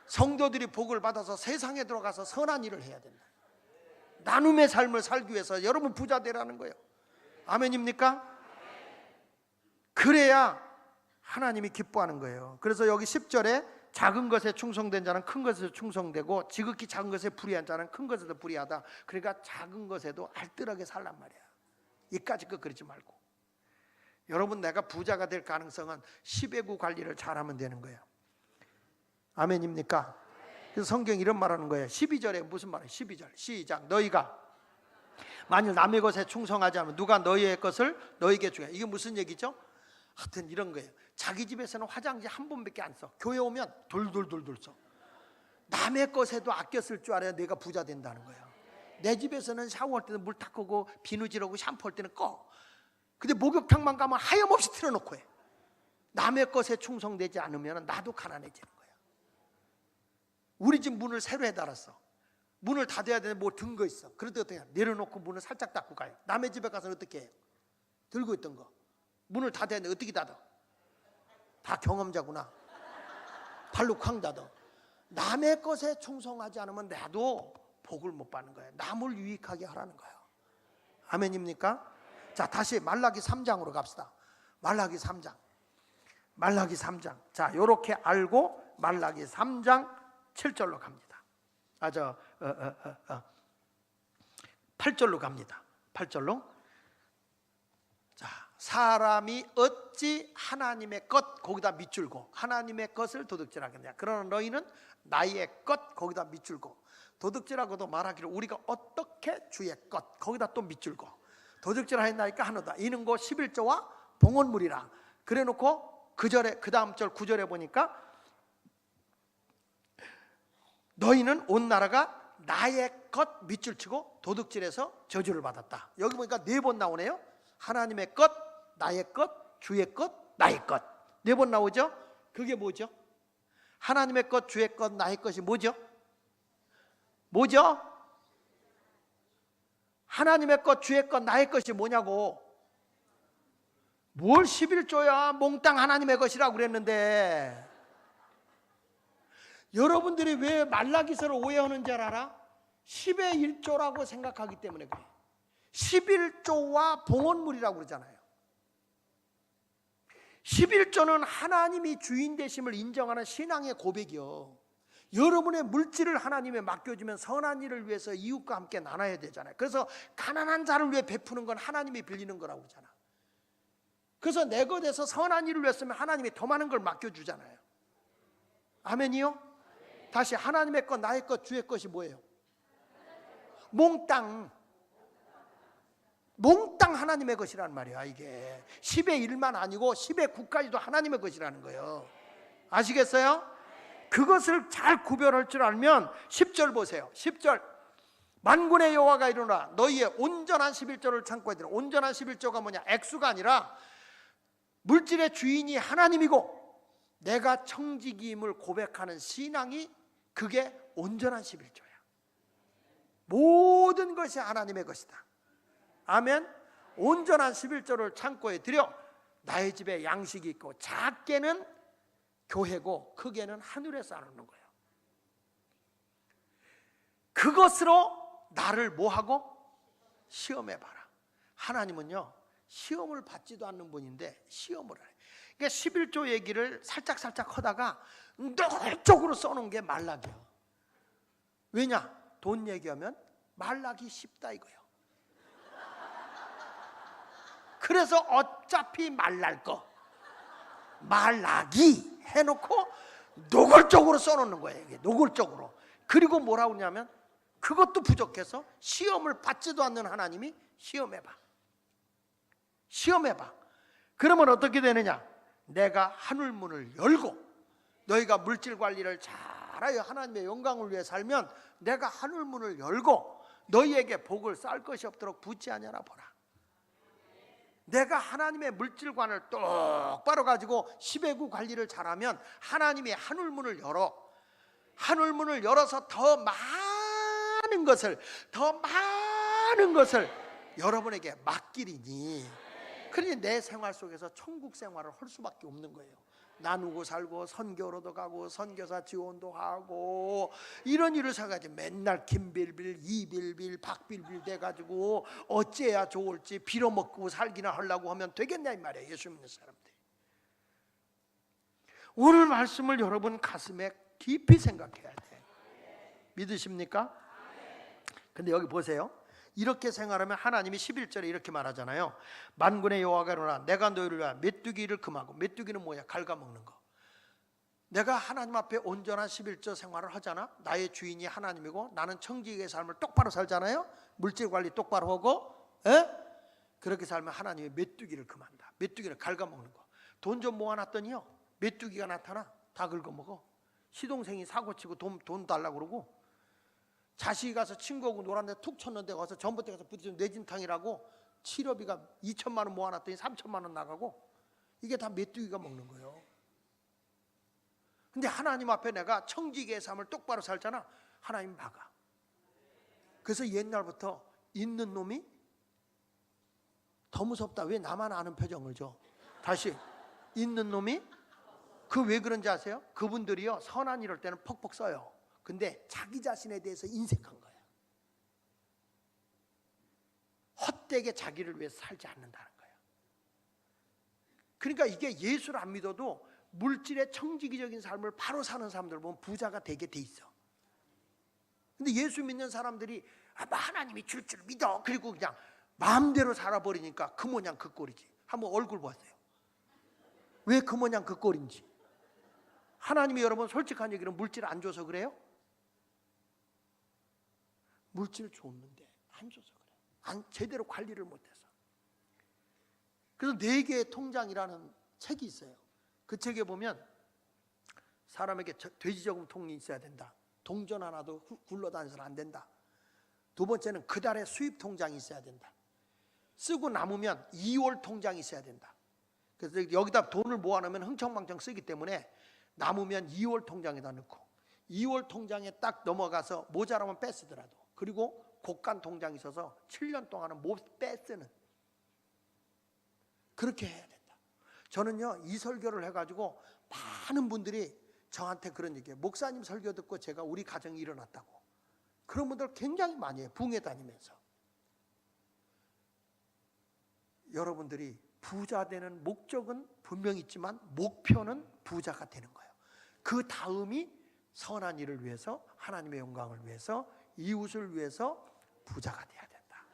성도들이 복을 받아서 세상에 들어가서 선한 일을 해야 된다. 나눔의 삶을 살기 위해서 여러분 부자 되라는 거예요. 아멘입니까? 그래야 하나님이 기뻐하는 거예요. 그래서 여기 10절에 작은 것에 충성된 자는 큰 것에 충성되고 지극히 작은 것에 불의한 자는 큰 것에도 불의하다. 그러니까 작은 것에도 알뜰하게 살란 말이야. 이까짓 거 그러지 말고. 여러분, 내가 부자가 될 가능성은 10의 구 관리를 잘하면 되는 거예요. 아멘입니까? 그래서 성경이 이런 말하는 거예요. 12절에 무슨 말이에요? 12절 시작. 너희가 만일 남의 것에 충성하지 않으면 누가 너희의 것을 너희에게 주게. 이게 무슨 얘기죠? 하여튼 이런 거예요. 자기 집에서는 화장지 한 번밖에 안 써. 교회 오면 돌돌돌돌 써. 남의 것에도 아껴 쓸 줄 알아야 내가 부자 된다는 거예요. 내 집에서는 샤워할 때는 물 닦고 비누질하고 샴푸할 때는 꺼. 근데 목욕탕만 가면 하염없이 틀어놓고 해. 남의 것에 충성되지 않으면 나도 가난해지는 거예요. 우리 집 문을 새로 해달았어. 문을 닫아야 되는데 뭐 든 거 있어. 그래도 어떻게 해? 내려놓고 문을 살짝 닫고 가요. 남의 집에 가서는 어떻게 해요? 들고 있던 거 문을 닫아야 되는데 어떻게 닫아? 다 경험자구나. 발로 쾅 닫아. 남의 것에 충성하지 않으면 나도 복을 못 받는 거예요. 남을 유익하게 하라는 거예요. 아멘입니까? 자, 다시 말라기 3장으로 갑시다. 말라기 3장. 자, 요렇게 알고 말라기 3장 7절로 갑니다. 8절로 갑니다. 8절로. 자, 사람이 어찌 하나님의 것 거기다 밑줄고 하나님의 것을 도둑질하겠냐. 그러나 너희는 나의 것 거기다 밑줄고 도둑질하고도 말하기를 우리가 어떻게 주의 것 거기다 또 밑줄고 도둑질하였나이까 하노다. 이는 곧 11조와 봉헌물이라. 그래놓고 그 다음 절 9절에 보니까 너희는 온 나라가 나의 것 밑줄 치고 도둑질해서 저주를 받았다. 여기 보니까 4번 나오네요. 하나님의 것, 나의 것, 주의 것, 나의 것. 4번 나오죠? 그게 뭐죠? 하나님의 것, 주의 것, 나의 것이 뭐죠? 뭐죠? 하나님의 것, 주의 것, 나의 것이 뭐냐고. 뭘 11조야 몽땅 하나님의 것이라고 그랬는데. 여러분들이 왜 말라기서를 오해하는 줄 알아? 10의 1조라고 생각하기 때문에 그래. 11조와 봉헌물이라고 그러잖아요. 11조는 하나님이 주인 되심을 인정하는 신앙의 고백이요. 여러분의 물질을 하나님에 맡겨주면 선한 일을 위해서 이웃과 함께 나눠야 되잖아요. 그래서 가난한 자를 위해 베푸는 건 하나님이 빌리는 거라고 그러잖아. 그래서 내 것에서 선한 일을 위해서면 하나님이 더 많은 걸 맡겨주잖아요. 아멘이요? 다시 하나님의 것, 나의 것, 주의 것이 뭐예요? 몽땅 하나님의 것이란 말이야. 이게 10의 1만 아니고 10의 9까지도 하나님의 것이라는 거예요. 아시겠어요? 그것을 잘 구별할 줄 알면 10절 보세요. 10절 만군의 여호와가 이르노라 너희의 온전한 11조를 창고에 들어. 온전한 11조가 뭐냐? 액수가 아니라 물질의 주인이 하나님이고 내가 청지기임을 고백하는 신앙이 그게 온전한 11조야. 모든 것이 하나님의 것이다. 아멘. 온전한 11조를 창고에 들여 나의 집에 양식이 있고 작게는 교회고 크게는 하늘에서 나누는 거예요. 그것으로 나를 뭐하고? 시험해봐라. 하나님은요 시험을 받지도 않는 분인데 시험을 해. 그러니까 11조 얘기를 살짝 하다가 노골적으로 써놓은 게 말락이야. 왜냐? 돈 얘기하면 말락이 쉽다 이거예요. 그래서 어차피 말랄 거 말라기 해놓고 노골적으로 써놓는 거예요. 이게 노골적으로. 그리고 뭐라고 하냐면 그것도 부족해서 시험을 받지도 않는 하나님이 시험해봐. 그러면 어떻게 되느냐? 내가 하늘문을 열고 너희가 물질 관리를 잘하여 하나님의 영광을 위해 살면 내가 하늘문을 열고 너희에게 복을 쌀 것이 없도록 부지 아니하나 보라. 내가 하나님의 물질관을 똑바로 가지고 10의 9 관리를 잘하면 하나님이 하늘문을 열어서 더 많은 것을 여러분에게 맡기리니. 그러니 내 생활 속에서 천국 생활을 할 수밖에 없는 거예요. 나누고 살고 선교로도 가고 선교사 지원도 하고 이런 일을 생각하지. 맨날 김빌빌 이빌빌 박빌빌 돼가지고 어째야 좋을지 빌어먹고 살기나 하려고 하면 되겠냐 이 말이에요. 예수 믿는 사람들이. 오늘 말씀을 여러분 가슴에 깊이 생각해야 돼. 믿으십니까? 근데 여기 보세요. 이렇게 생활하면 하나님이 11절에 이렇게 말하잖아요. 만군의 여호와가 이르노라 내가 너희를 위하여 메뚜기를 금하고. 메뚜기는 뭐야? 갉아먹는 거. 내가 하나님 앞에 온전한 11조 생활을 하잖아. 나의 주인이 하나님이고 나는 청지기의 삶을 똑바로 살잖아요. 물질 관리 똑바로 하고. 그렇게 살면 하나님이 메뚜기를 금한다. 메뚜기를 갉아먹는 거. 돈 좀 모아놨더니요 메뚜기가 나타나 다 긁어먹어. 시동생이 사고치고 돈 달라고 그러고, 자식이 가서 친구하고 놀았는데 툭 쳤는데 가서 전봇대 가서 부딪히면 뇌진탕이라고 치료비가 2천만 원 모아놨더니 3천만 원 나가고. 이게 다 메뚜기가 먹는 거예요. 근데 하나님 앞에 내가 청지기의 삶을 똑바로 살잖아. 하나님 막아. 그래서 옛날부터 있는 놈이 더 무섭다. 왜 나만 아는 표정을 줘? 다시. 있는 놈이 그 왜 그런지 아세요? 그분들이요 선한 일할 때는 퍽퍽 써요. 근데 자기 자신에 대해서 인색한 거예요. 헛되게 자기를 위해서 살지 않는다는 거예요. 그러니까 이게 예수를 안 믿어도 물질의 청지기적인 삶을 바로 사는 사람들 보면 부자가 되게 돼 있어. 근데 예수 믿는 사람들이 하나님이 줄 줄 믿어. 그리고 그냥 마음대로 살아버리니까 그 모양 그 꼴이지. 한번 얼굴 보세요. 왜 그 모양 그 꼴인지. 하나님이 여러분 솔직한 얘기는 물질 안 줘서 그래요? 물질 줬는데 안 줘서 그래. 제대로 관리를 못해서. 그래서 4개의 통장이라는 책이 있어요. 그 책에 보면 사람에게 돼지저금통이 있어야 된다. 동전 하나도 굴러다니서는 안 된다. 두 번째는 그 달에 수입 통장이 있어야 된다. 쓰고 남으면 2월 통장이 있어야 된다. 그래서 여기다 돈을 모아놓으면 흥청망청 쓰기 때문에 남으면 2월 통장에다 넣고 2월 통장에 딱 넘어가서 모자라면 빼쓰더라도, 그리고 곡간 통장이 있어서 7년 동안은 못 빼쓰는, 그렇게 해야 된다. 저는요 이 설교를 해가지고 많은 분들이 저한테 그런 얘기해요. 목사님 설교 듣고 제가 우리 가정이 일어났다고. 그런 분들 굉장히 많이 해요. 붕에 다니면서. 여러분들이 부자 되는 목적은 분명히 있지만 목표는 부자가 되는 거예요. 그 다음이 선한 일을 위해서, 하나님의 영광을 위해서, 이웃을 위해서 부자가 돼야 된다.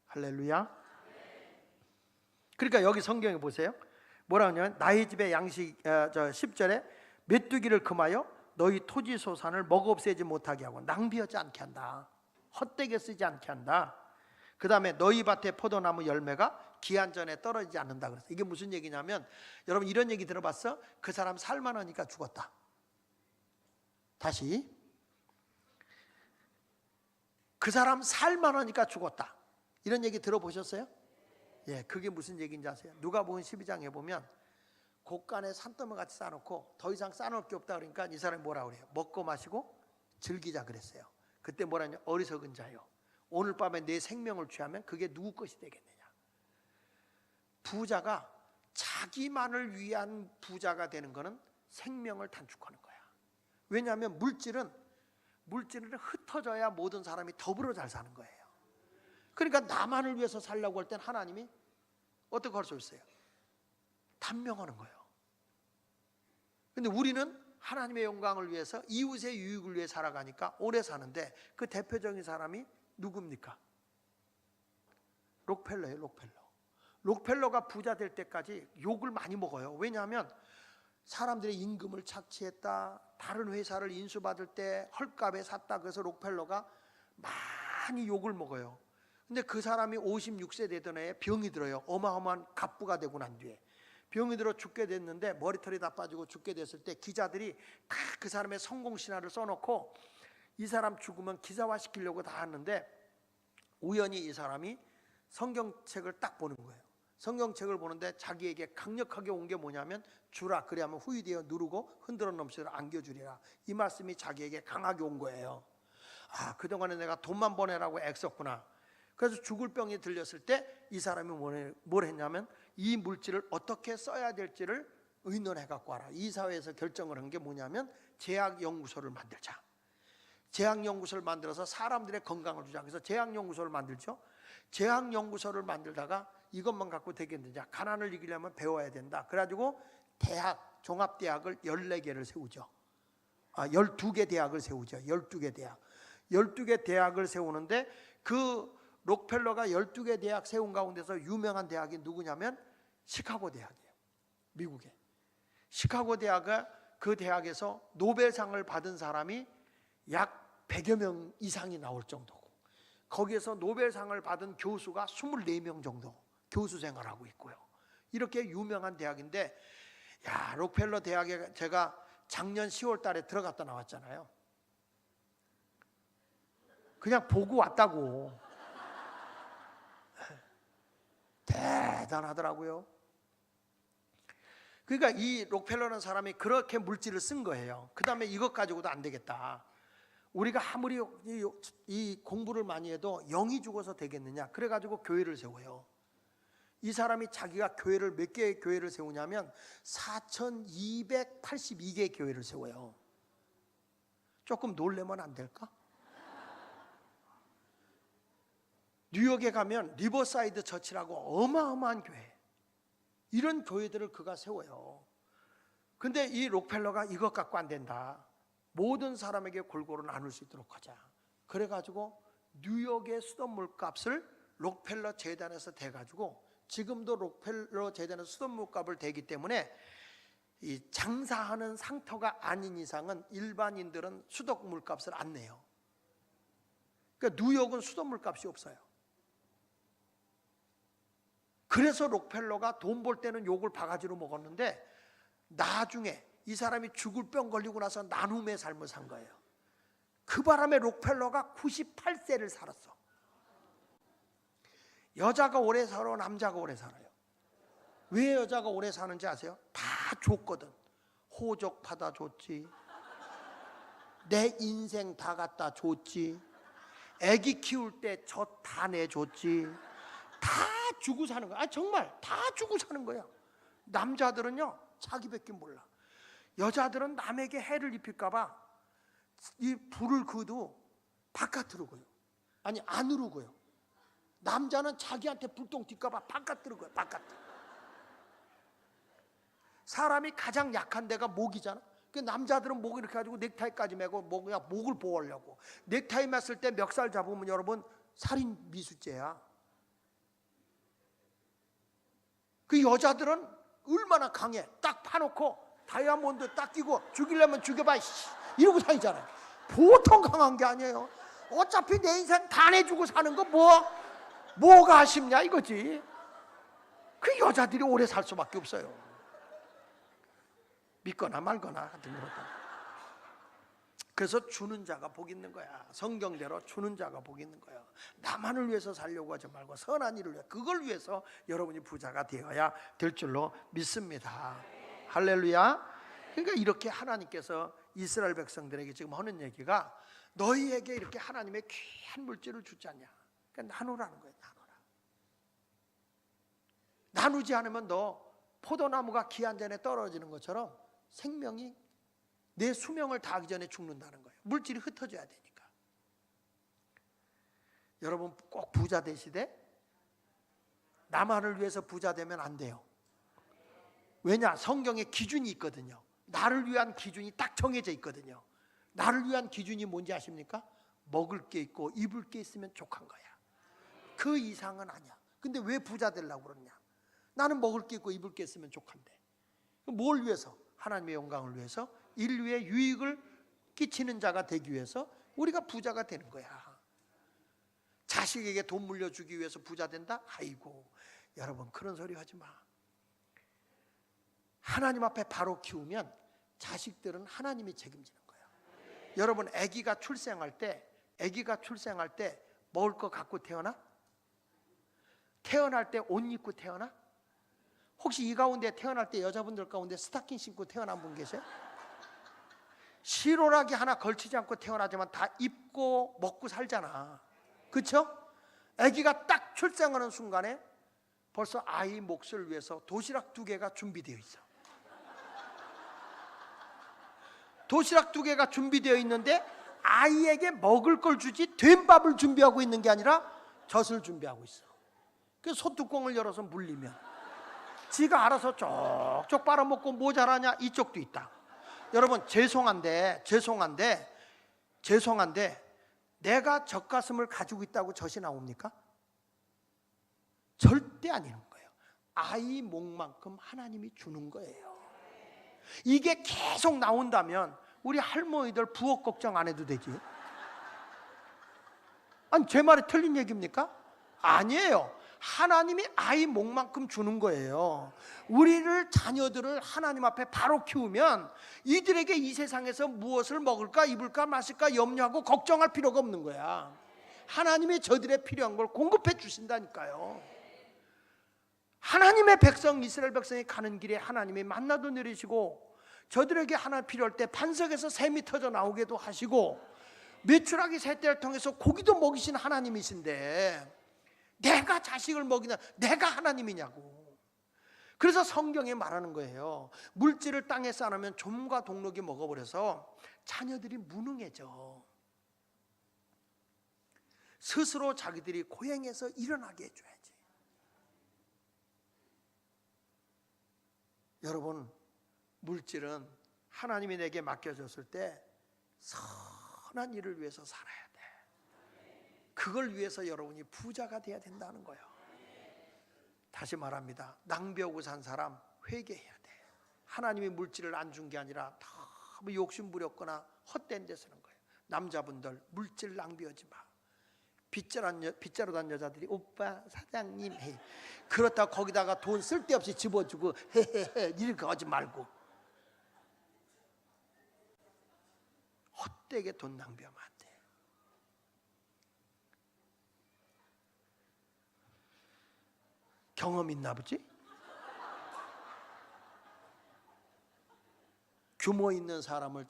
할렐루야. 그러니까 여기 성경에 보세요. 뭐라 하냐면 나의 집에 양식 10절에 메뚜기를 금하여 너희 토지 소산을 먹어 없애지 못하게 하고 낭비하지 않게 한다. 헛되게 쓰지 않게 한다. 그 다음에 너희 밭의 포도나무 열매가 기한 전에 떨어지지 않는다 그랬어요. 이게 무슨 얘기냐면, 여러분 이런 얘기 들어봤어? 그 사람 살만하니까 죽었다. 다시, 그 사람 살만하니까 죽었다. 이런 얘기 들어보셨어요? 예, 그게 무슨 얘기인지 아세요? 누가복음 12장에 보면 곡간에 산더미 같이 싸놓고 더 이상 싸놓을 게 없다 그러니까 이 사람이 뭐라 그래요? 먹고 마시고 즐기자 그랬어요. 그때 뭐라 하냐? 어리석은 자요, 오늘 밤에 내 생명을 취하면 그게 누구 것이 되겠느냐. 부자가 자기만을 위한 부자가 되는 것은 생명을 단축하는 거야. 왜냐하면 물질은 흩어져야 모든 사람이 더불어 잘 사는 거예요. 그러니까 나만을 위해서 살려고 할 땐 하나님이 어떻게 할 수 있어요? 단명하는 거예요. 근데 우리는 하나님의 영광을 위해서, 이웃의 유익을 위해 살아가니까 오래 사는데, 그 대표적인 사람이 누굽니까? 록펠러예요. 록펠러가 부자 될 때까지 욕을 많이 먹어요. 왜냐하면 사람들의 임금을 착취했다, 다른 회사를 인수받을 때 헐값에 샀다, 그래서 록펠러가 많이 욕을 먹어요. 근데 그 사람이 56세 되던 해에 병이 들어요. 어마어마한 갑부가 되고 난 뒤에 병이 들어 죽게 됐는데, 머리털이 다 빠지고 죽게 됐을 때 기자들이 다 그 사람의 성공 신화를 써놓고 이 사람 죽으면 기사화시키려고 다 하는데, 우연히 이 사람이 성경책을 딱 보는 거예요. 성경책을 보는데 자기에게 강력하게 온 게 뭐냐면, 주라 그리하면 후이되어 누르고 흔들어 넘치도록 안겨주리라. 이 말씀이 자기에게 강하게 온 거예요. 아, 그동안에 내가 돈만 버내라고 애썼구나. 그래서 죽을 병이 들렸을 때 이 사람이 뭘 했냐면, 이 물질을 어떻게 써야 될지를 의논해 갖고 와라. 이 사회에서 결정을 한 게 뭐냐면, 제약연구소를 만들자. 제약연구소를 만들어서 사람들의 건강을 주자. 그래서 제약연구소를 만들죠. 제약연구소를 만들다가 이것만 갖고 되겠느냐, 가난을 이기려면 배워야 된다. 그래가지고 대학, 종합대학을 14개를 세우죠. 12개 대학을 세우죠. 12개 대학. 12개 대학을 세우는데, 그 록펠러가 12개 대학 세운 가운데서 유명한 대학이 누구냐면 시카고 대학이에요. 미국의 시카고 대학은, 그 대학에서 노벨상을 받은 사람이 약 100여 명 이상이 나올 정도고, 거기에서 노벨상을 받은 교수가 24명 정도 교수 생활하고 있고요. 이렇게 유명한 대학인데, 야, 록펠러 대학에 제가 작년 10월 달에 들어갔다 나왔잖아요. 그냥 보고 왔다고. 대단하더라고요. 그러니까 이 록펠러라는 사람이 그렇게 물질을 쓴 거예요. 그 다음에 이것 가지고도 안 되겠다. 우리가 아무리 이 공부를 많이 해도 영이 죽어서 되겠느냐. 그래가지고 교회를 세워요. 이 사람이 자기가 교회를 몇 개의 교회를 세우냐면 4282개의 교회를 세워요. 조금 놀래면 안 될까? 뉴욕에 가면 리버사이드 처치라고 어마어마한 교회, 이런 교회들을 그가 세워요. 근데 이 록펠러가 이것 갖고 안 된다. 모든 사람에게 골고루 나눌 수 있도록 하자. 그래가지고 뉴욕의 수돗물 값을 록펠러 재단에서 대가지고, 지금도 록펠러 재단에서 수돗물 값을 대기 때문에 이 장사하는 상터가 아닌 이상은 일반인들은 수돗물 값을 안 내요. 그러니까 뉴욕은 수돗물 값이 없어요. 그래서 록펠러가 돈 벌 때는 욕을 바가지로 먹었는데, 나중에 이 사람이 죽을 병 걸리고 나서 나눔의 삶을 산 거예요. 그 바람에 록펠러가 98세를 살았어. 여자가 오래 살아, 남자가 오래 살아요? 왜 여자가 오래 사는지 아세요? 다 줬거든. 호적 받아 줬지, 내 인생 다 갖다 줬지, 애기 키울 때 젖 다 내줬지. 다 주고 사는 거야. 정말 다 주고 사는 거야. 남자들은요 자기밖에 몰라. 여자들은 남에게 해를 입힐까 봐 이 불을 그도 바깥으로 고요. 아니 안으로 고요. 남자는 자기한테 불똥 튈까 봐 바깥으로 고요. 바깥으로. 사람이 가장 약한 데가 목이잖아. 그 남자들은 목을 이렇게 가지고 넥타이까지 매고 목을 보호하려고. 넥타이 맸을 때 멱살 잡으면 여러분 살인 미수죄야. 그 여자들은 얼마나 강해. 딱 파놓고 다이아몬드 딱 끼고 죽이려면 죽여봐 이러고 다니잖아요. 보통 강한 게 아니에요. 어차피 내 인생 다 내주고 사는 거 뭐가 아쉽냐 이거지. 그 여자들이 오래 살 수밖에 없어요. 믿거나 말거나 하여튼 그렇다. 그래서 주는 자가 복 있는 거야. 성경대로 주는 자가 복 있는 거야. 나만을 위해서 살려고 하지 말고 선한 일을 위해, 그걸 위해서 여러분이 부자가 되어야 될 줄로 믿습니다. 할렐루야. 그러니까 이렇게 하나님께서 이스라엘 백성들에게 지금 하는 얘기가, 너희에게 이렇게 하나님의 귀한 물질을 주지 않냐. 그러니까 나누라는 거예요. 나누지 않으면 너 포도나무가 기 한 잔에 떨어지는 것처럼 생명이 내 수명을 다하기 전에 죽는다는 거예요. 물질이 흩어져야 되니까. 여러분 꼭 부자 되시되 나만을 위해서 부자 되면 안 돼요. 왜냐? 성경에 기준이 있거든요. 나를 위한 기준이 딱 정해져 있거든요. 나를 위한 기준이 뭔지 아십니까? 먹을 게 있고 입을 게 있으면 족한 거야. 그 이상은 아니야. 근데 왜 부자 되려고 그러냐? 나는 먹을 게 있고 입을 게 있으면 족한데. 뭘 위해서? 하나님의 영광을 위해서, 인류에 유익을 끼치는 자가 되기 위해서 우리가 부자가 되는 거야. 자식에게 돈 물려주기 위해서 부자 된다? 아이고 여러분 그런 소리 하지 마. 하나님 앞에 바로 키우면 자식들은 하나님이 책임지는 거예요. 여러분 아기가 출생할 때 먹을 거 갖고 태어나? 태어날 때 옷 입고 태어나? 혹시 이 가운데 태어날 때 여자분들 가운데 스타킹 신고 태어난 분 계세요? 실오라기 하나 걸치지 않고 태어나지만 다 입고 먹고 살잖아. 그렇죠? 아기가 딱 출생하는 순간에 벌써 아이 몫을 위해서 도시락 2개가 준비되어 있어. 도시락 2개가 준비되어 있는데 아이에게 먹을 걸 주지 된 밥을 준비하고 있는 게 아니라 젖을 준비하고 있어. 그 소뚜껑을 열어서 물리면 지가 알아서 쪽쪽 빨아먹고 모자라냐? 이쪽도 있다. 여러분 죄송한데 내가 젖가슴을 가지고 있다고 젖이 나옵니까? 절대 아니는 거예요. 아이 목만큼 하나님이 주는 거예요. 이게 계속 나온다면 우리 할머니들 부엌 걱정 안 해도 되지. 아니 제 말이 틀린 얘기입니까? 아니에요. 하나님이 아이 목만큼 주는 거예요. 우리를 자녀들을 하나님 앞에 바로 키우면 이들에게 이 세상에서 무엇을 먹을까 입을까 마실까 염려하고 걱정할 필요가 없는 거야. 하나님이 저들의 필요한 걸 공급해 주신다니까요. 하나님의 백성 이스라엘 백성이 가는 길에 하나님이 만나도 내리시고 저들에게 하나 필요할 때 반석에서 샘이 터져 나오게도 하시고 메추라기 새떼를 통해서 고기도 먹이신 하나님이신데 내가 자식을 먹이나 내가 하나님이냐고. 그래서 성경에 말하는 거예요. 물질을 땅에 쌓아놓으면 좀과 동록이 먹어버려서 자녀들이 무능해져. 스스로 자기들이 고행해서 일어나게 해줘야지. 여러분 물질은 하나님이 내게 맡겨졌을 때 선한 일을 위해서 살아야 돼. 그걸 위해서 여러분이 부자가 돼야 된다는 거예요. 다시 말합니다. 낭비하고 산 사람 회개해야 돼. 하나님이 물질을 안 준 게 아니라 너무 욕심 부렸거나 헛된 데 쓰는 거예요. 남자분들 물질 낭비하지 마. 빗자루 단 여자들이 오빠 사장님 해. 그렇다고 거기다가 돈 쓸데없이 집어주고 헤헤헤 이렇게 하지 말고. 헛되게 돈 낭비하면 안 돼. 경험 있나 보지? 규모 있는 삶을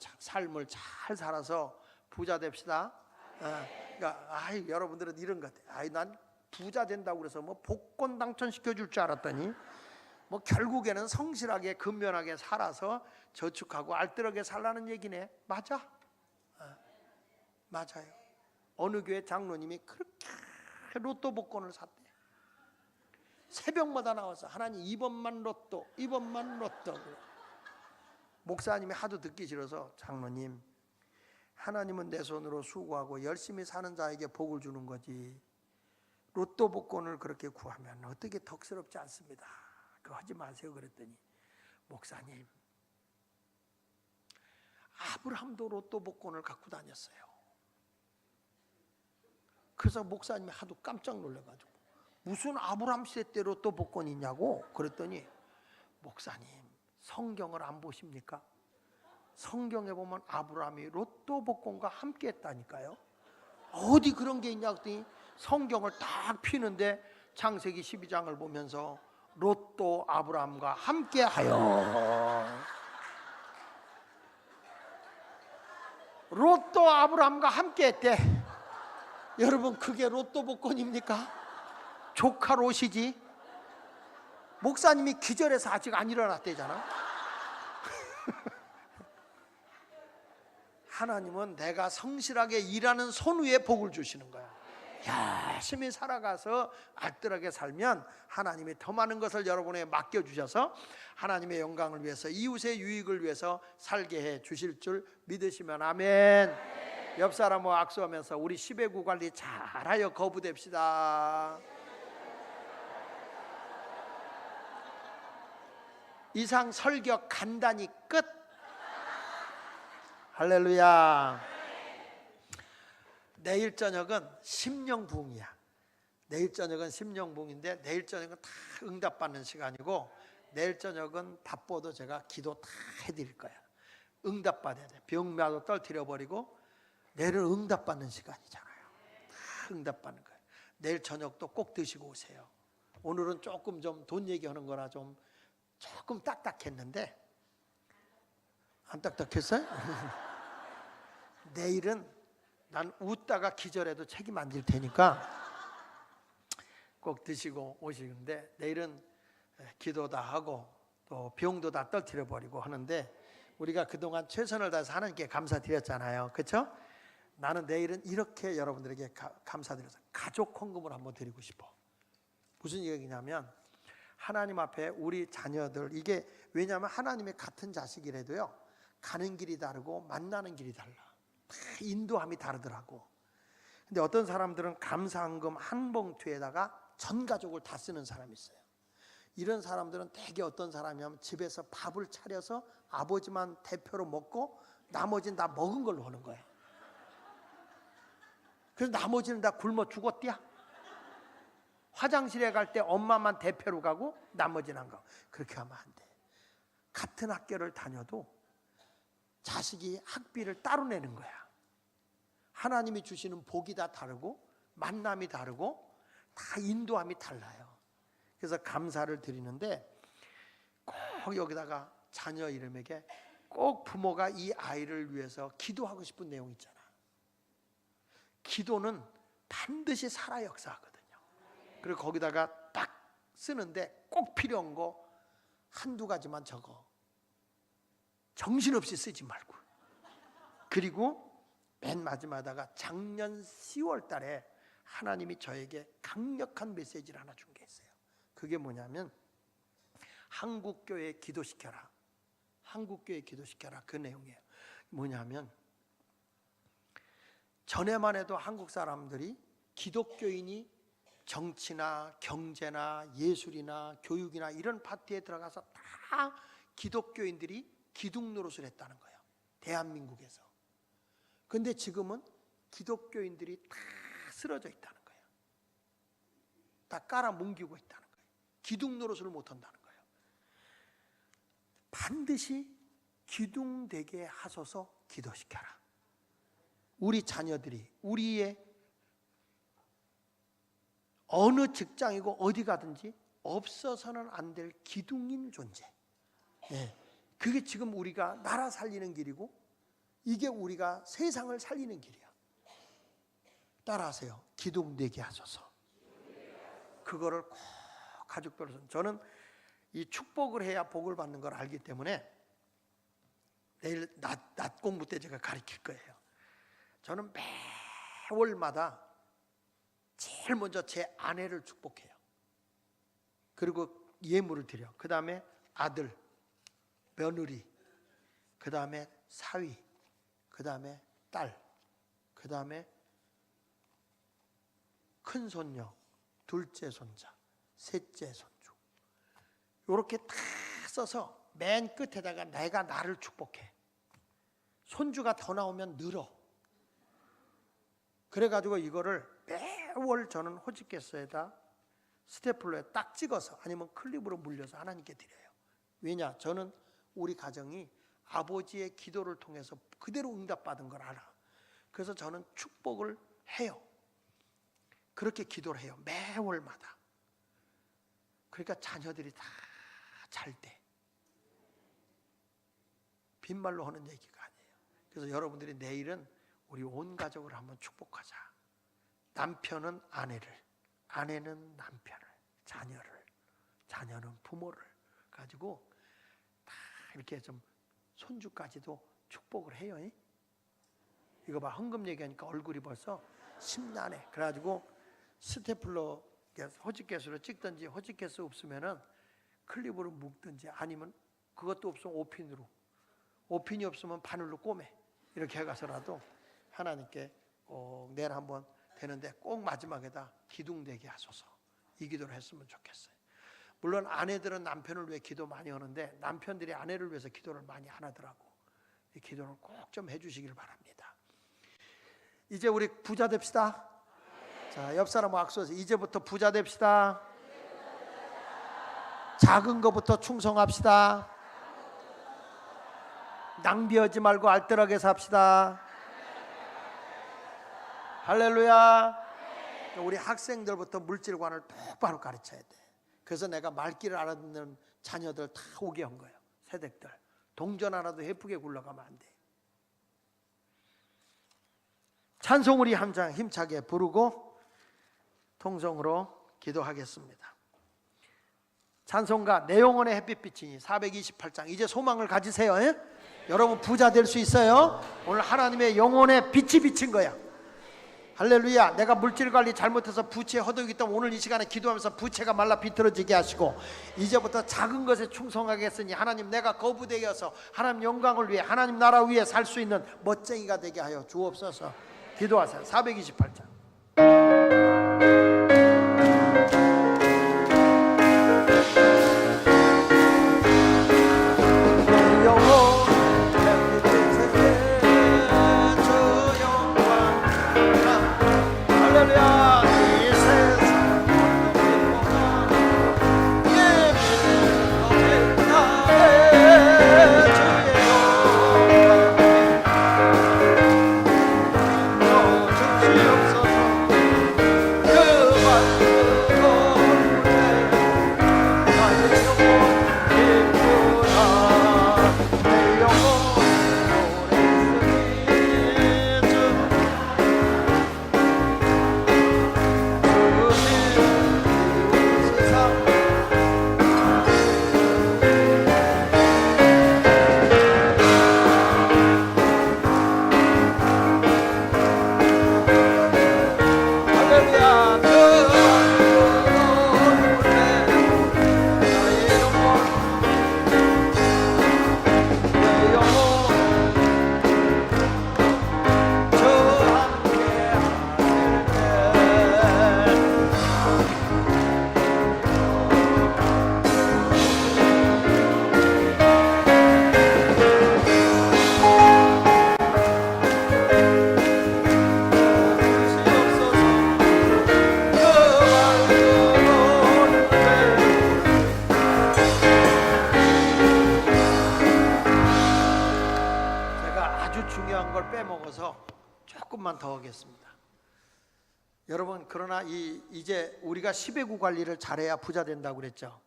잘 살아서 부자 됩시다. 그러니까 여러분들은 이런 것 같아요. 난 부자 된다고 그래서 뭐 복권 당첨시켜 줄 줄 알았더니 뭐 결국에는 성실하게 근면하게 살아서 저축하고 알뜰하게 살라는 얘기네. 맞아. 맞아요. 어느 교회 장로님이 그렇게 로또 복권을 샀대. 새벽마다 나와서 하나님 이번만 로또, 이번만 로또. 목사님이 하도 듣기 싫어서 장로님, 하나님은 내 손으로 수고하고 열심히 사는 자에게 복을 주는 거지 로또 복권을 그렇게 구하면 어떻게 덕스럽지 않습니다. 그거 하지 마세요. 그랬더니 목사님, 아브라함도 로또 복권을 갖고 다녔어요. 그래서 목사님이 하도 깜짝 놀라가지고 무슨 아브라함 시대 때 로또 복권이 있냐고 그랬더니 목사님, 성경을 안 보십니까? 성경에 보면 아브라함이 로또 복권과 함께 했다니까요. 어디 그런 게 있냐 그랬더니 성경을 딱 피는데 창세기 12장을 보면서 로또 아브라함과 함께 하여, 로또 아브라함과 함께 했대. 여러분, 그게 로또 복권입니까? 조카 롯이지. 목사님이 기절해서 아직 안 일어났대잖아. 하나님은 내가 성실하게 일하는 손 위에 복을 주시는 거야. 열심히 살아가서 알뜰하게 살면 하나님이 더 많은 것을 여러분에게 맡겨주셔서 하나님의 영광을 위해서, 이웃의 유익을 위해서 살게 해 주실 줄 믿으시면 아멘. 옆 사람과 악수하면서 우리 10의 구 관리 잘하여 거부됩시다. 이상 설교 간단히 끝. 할렐루야. 내일 저녁은 심령부흥이야. 내일 저녁은 심령부흥인데 내일 저녁은 다 응답받는 시간이고 내일 저녁은 바빠도 제가 기도 다 해드릴 거야. 응답받아야 돼. 병마도 떨어뜨려버리고 내일은 응답받는 시간이잖아요. 다 응답받는 거예요. 내일 저녁도 꼭 드시고 오세요. 오늘은 조금 좀 돈 얘기하는 거라 조금 딱딱했는데 안 딱딱했어요? 내일은 난 웃다가 기절해도 책임 안 질 테니까 꼭 드시고 오시는데 내일은 기도 다 하고 또 병도 다 떨어뜨려 버리고 하는데 우리가 그동안 최선을 다해서 하나님께 감사드렸잖아요. 그렇죠? 나는 내일은 이렇게 여러분들에게 감사드려서 가족 헌금을 한번 드리고 싶어. 무슨 얘기냐면 하나님 앞에 우리 자녀들, 이게 왜냐하면 하나님의 같은 자식이라도요 가는 길이 다르고 만나는 길이 달라. 다 인도함이 다르더라고. 근데 어떤 사람들은 감사헌금 한 봉투에다가 전 가족을 다 쓰는 사람이 있어요. 이런 사람들은 대개 어떤 사람이냐면 집에서 밥을 차려서 아버지만 대표로 먹고 나머지는 다 먹은 걸로 하는 거예요. 그래서 나머지는 다 굶어 죽었디야. 화장실에 갈 때 엄마만 대표로 가고 나머지는 안 가고. 그렇게 하면 안 돼. 같은 학교를 다녀도 자식이 학비를 따로 내는 거야. 하나님이 주시는 복이 다 다르고 만남이 다르고 다 인도함이 달라요. 그래서 감사를 드리는데 꼭 여기다가 자녀 이름에게 꼭 부모가 이 아이를 위해서 기도하고 싶은 내용 있잖아. 기도는 반드시 살아 역사하거든요. 그리고 거기다가 딱 쓰는데 꼭 필요한 거 한두 가지만 적어. 정신없이 쓰지 말고. 그리고 맨 마지막에다가 작년 10월 달에 하나님이 저에게 강력한 메시지를 하나 준 게 있어요. 그게 뭐냐면 한국교회 기도시켜라. 한국교회 기도시켜라. 그 내용이에요. 뭐냐면 전에만 해도 한국 사람들이 기독교인이 정치나 경제나 예술이나 교육이나 이런 파트에 들어가서 다 기독교인들이 기둥 노릇을 했다는 거예요. 대한민국에서. 근데 지금은 기독교인들이 다 쓰러져 있다는 거예요. 다 깔아뭉개고 있다는 거예요. 기둥 노릇을 못 한다는 거예요. 반드시 기둥되게 하소서 기도시켜라. 우리 자녀들이 우리의 어느 직장이고 어디 가든지 없어서는 안 될 기둥인 존재. 예. 그게 지금 우리가 나라 살리는 길이고 이게 우리가 세상을 살리는 길이야. 따라하세요. 기둥 되게 하소서. 그거를 꼭 가족들로서 저는 이 축복을 해야 복을 받는 걸 알기 때문에 내일 낮 공부 때 제가 가르칠 거예요. 저는 매월마다 제일 먼저 제 아내를 축복해요. 그리고 예물을 드려. 그 다음에 아들, 며느리, 그 다음에 사위, 그 다음에 딸, 그 다음에 큰 손녀, 둘째 손자, 셋째 손주. 이렇게 다 써서 맨 끝에다가 내가 나를 축복해. 손주가 더 나오면 늘어. 그래가지고 이거를 매월 저는 호직개서에다 스테플러에 딱 찍어서 아니면 클립으로 물려서 하나님께 드려요. 왜냐? 저는 우리 가정이 아버지의 기도를 통해서 그대로 응답받은 걸 알아. 그래서 저는 축복을 해요. 그렇게 기도를 해요. 매월마다. 그러니까 자녀들이 다 잘 때. 빈말로 하는 얘기가 아니에요. 그래서 여러분들이 내일은 우리 온 가족을 한번 축복하자. 남편은 아내를, 아내는 남편을, 자녀를, 자녀는 부모를 가지고 다 이렇게 좀 손주까지도 축복을 해요. 이거 봐, 헌금 얘기하니까 얼굴이 벌써 심란해. 그래가지고 스테플러 호직개수로 찍든지 호직개수 없으면은 클립으로 묶든지 아니면 그것도 없으면 오핀으로, 오핀이 없으면 바늘로 꼬매 이렇게 해가서라도 하나님께 내일 한번 되는데 꼭 마지막에다 기둥되게 하소서. 이 기도를 했으면 좋겠어요. 물론 아내들은 남편을 위해 기도 많이 하는데 남편들이 아내를 위해서 기도를 많이 안 하더라고. 이 기도를 꼭 좀 해주시길 바랍니다. 이제 우리 부자 됩시다. 자, 옆 사람하고 악수해서 이제부터 부자 됩시다. 작은 것부터 충성합시다. 낭비하지 말고 알뜰하게 삽시다. 할렐루야. 우리 학생들부터 물질관을 똑바로 가르쳐야 돼. 그래서 내가 말귀를 알아듣는 자녀들 다 오게 한 거예요. 세댁들 동전 하나도 예쁘게 굴러가면 안 돼. 찬송 우리 한 장 힘차게 부르고 통성으로 기도하겠습니다. 찬송가 내 영혼의 햇빛비치니 428장. 이제 소망을 가지세요. 여러분 부자 될 수 있어요. 오늘 하나님의 영혼의 빛이 비친 거야. 할렐루야. 내가 물질관리 잘못해서 부채 허덕이기 때문에 오늘 이 시간에 기도하면서 부채가 말라 비틀어지게 하시고 이제부터 작은 것에 충성하겠으니 하나님 내가 거부되어서 하나님 영광을 위해 하나님 나라 위해 살 수 있는 멋쟁이가 되게 하여 주옵소서. 기도하세요. 428장. 조금만 더 하겠습니다. 여러분, 그러나 이제 우리가 10의 9 관리를 잘해야 부자 된다고 그랬죠.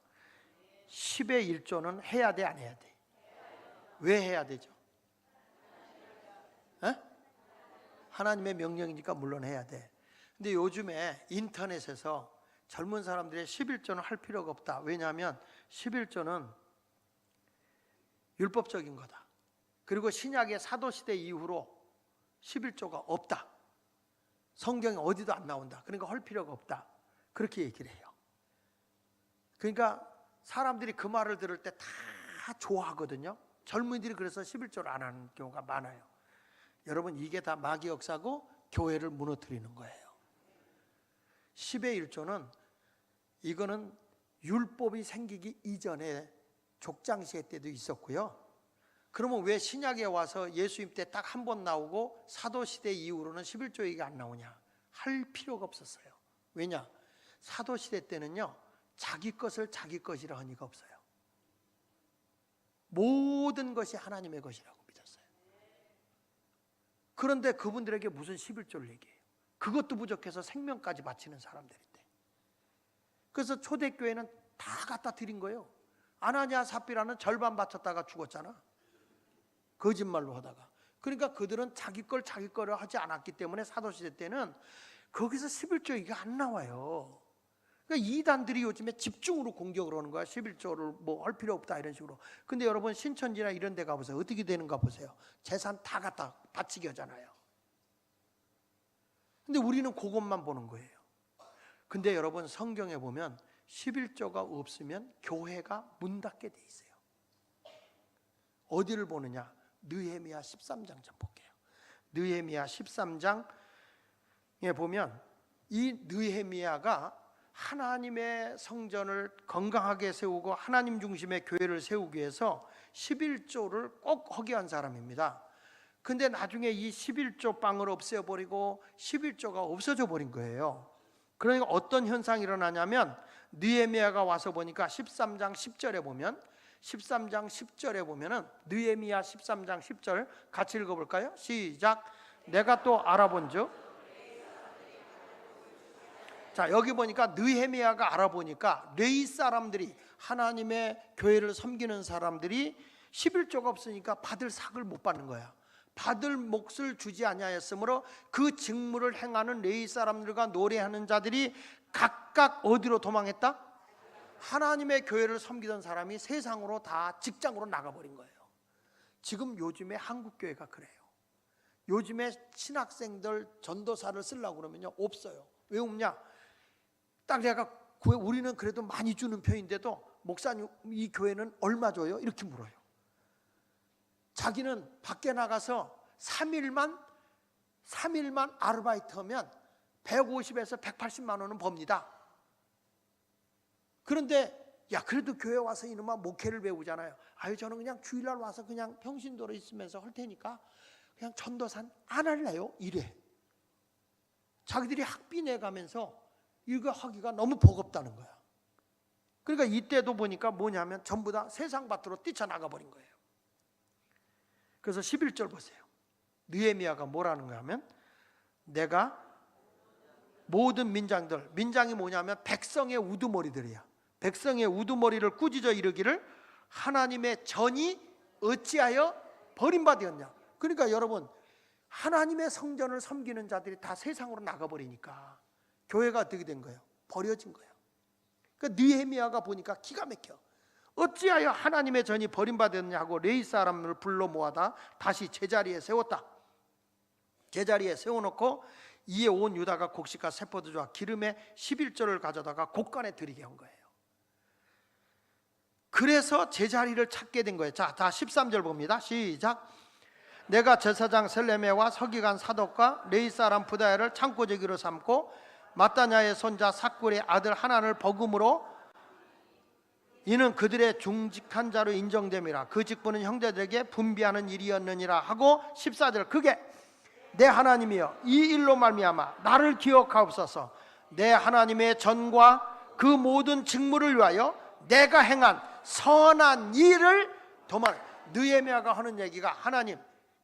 10의 1조는 해야 돼, 안 해야 돼? 왜 해야 되죠? 에? 하나님의 명령이니까 물론 해야 돼. 근데 요즘에 인터넷에서 젊은 사람들이 11조는 할 필요가 없다. 왜냐하면 11조는 율법적인 거다. 그리고 신약의 사도시대 이후로 11조가 없다. 성경에 어디도 안 나온다. 그러니까 할 필요가 없다. 그렇게 얘기를 해요. 그러니까 사람들이 그 말을 들을 때 다 좋아하거든요. 젊은이들이 그래서 11조를 안 하는 경우가 많아요. 여러분, 이게 다 마귀 역사고 교회를 무너뜨리는 거예요. 10의 1조는 이거는 율법이 생기기 이전에 족장시대 때도 있었고요. 그러면 왜 신약에 와서 예수님 때 딱 한 번 나오고 사도시대 이후로는 11조 얘기가 안 나오냐? 할 필요가 없었어요. 왜냐? 사도시대 때는요, 자기 것을 자기 것이라 하니까 없어요. 모든 것이 하나님의 것이라고 믿었어요. 그런데 그분들에게 무슨 11조를 얘기해요? 그것도 부족해서 생명까지 바치는 사람들인데. 그래서 초대교회는 다 갖다 드린 거예요. 아나니아 삽비라는 절반 바쳤다가 죽었잖아. 거짓말로 하다가. 그러니까 그들은 자기 걸 자기 거를 하지 않았기 때문에 사도시대 때는 거기서 11조 얘기가 안 나와요. 그러니까 이단들이 요즘에 집중으로 공격을 하는 거야. 11조를 뭐 할 필요 없다 이런 식으로. 근데 여러분, 신천지나 이런 데 가보세요. 어떻게 되는가 보세요. 재산 다 갖다 바치게 하잖아요. 근데 우리는 그것만 보는 거예요. 근데 여러분, 성경에 보면 11조가 없으면 교회가 문 닫게 돼 있어요. 어디를 보느냐? 느헤미야 13장 좀 볼게요. 느헤미야 13장에 보면 이 느헤미야가 하나님의 성전을 건강하게 세우고 하나님 중심의 교회를 세우기 위해서 11조를 꼭 하게 한 사람입니다. 근데 나중에 이 11조 빵을 없애버리고 11조가 없어져 버린 거예요. 그러니까 어떤 현상이 일어나냐면, 느헤미야가 와서 보니까 13장 10절에 보면, 13장 10절에 보면은 느헤미야 13장 10절 같이 읽어볼까요? 시작. 내가 또 알아본즉. 자, 여기 보니까 느헤미야가 알아보니까 레위 사람들이, 하나님의 교회를 섬기는 사람들이 11조가 없으니까 받을 삭을 못 받는 거야. 받을 몫을 주지 아니하였으므로 그 직무를 행하는 레위 사람들과 노래하는 자들이 각각 어디로 도망했다? 하나님의 교회를 섬기던 사람이 세상으로 다 직장으로 나가버린 거예요. 지금 요즘에 한국교회가 그래요. 요즘에 신학생들 전도사를 쓰려고 그러면요, 없어요. 왜 없냐? 딱 내가 우리는 그래도 많이 주는 편인데도, 목사님 이 교회는 얼마 줘요? 이렇게 물어요. 자기는 밖에 나가서 3일만 아르바이트 하면 150에서 180만 원은 법니다. 그런데 야, 그래도 교회 와서 이놈아 목회를 배우잖아요. 아유, 저는 그냥 주일날 와서 그냥 평신도로 있으면서 할 테니까 그냥 전도산 안 할래요? 이래. 자기들이 학비 내가면서 이거 하기가 너무 버겁다는 거야. 그러니까 이때도 보니까 뭐냐면 전부 다 세상 밭으로 뛰쳐나가 버린 거예요. 그래서 11절 보세요. 느헤미야가 뭐라는 거야 하면, 내가 모든 민장들, 민장이 뭐냐면 백성의 우두머리들이야. 백성의 우두머리를 꾸짖어 이르기를, 하나님의 전이 어찌하여 버림받았냐. 그러니까 여러분, 하나님의 성전을 섬기는 자들이 다 세상으로 나가버리니까 교회가 어떻게 된 거예요? 버려진 거예요. 그러니까 느헤미야가 보니까 기가 막혀. 어찌하여 하나님의 전이 버림받았냐 하고 레위 사람을 불러 모아다 다시 제자리에 세웠다. 제자리에 세워놓고 이에 온 유다가 곡식과 세포도주와 기름에 11조를 가져다가 곡간에 드리게 한 거예요. 그래서 제자리를 찾게 된 거예요. 자, 다 13절 봅니다. 시작. 내가 제사장 셀레메와 서기관 사독과 레위 사람 부다야를 창고제기로 삼고 마따냐의 손자 삭굴의 아들 하나를 버금으로, 이는 그들의 중직한 자로 인정됨이라. 그 직분은 형제들에게 분비하는 일이었느니라 하고 14절. 그게 내 하나님이여, 이 일로 말미암아 나를 기억하옵소서. 내 하나님의 전과 그 모든 직무를 위하여 내가 행한 선한 일을 도말. 느헤미야가 하는 얘기가, 하나님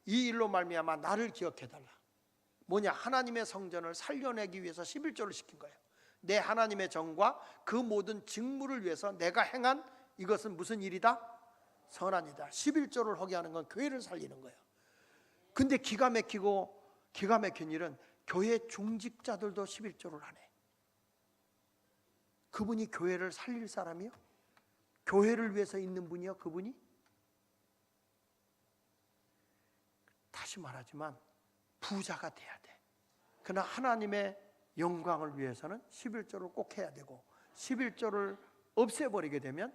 이 일로 말미암아 나를 기억해달라. 뭐냐? 하나님의 성전을 살려내기 위해서 11조를 시킨 거예요. 내 하나님의 정과 그 모든 직무를 위해서 내가 행한 이것은 무슨 일이다? 선한 일이다. 11조를 하게 하는 건 교회를 살리는 거예요. 근데 기가 막힌 일은 교회 중직자들도 11조를 하네. 그분이 교회를 살릴 사람이요? 교회를 위해서 있는 분이요? 그분이? 다시 말하지만 부자가 돼야 돼. 그러나 하나님의 영광을 위해서는 11조를 꼭 해야 되고, 11조를 없애버리게 되면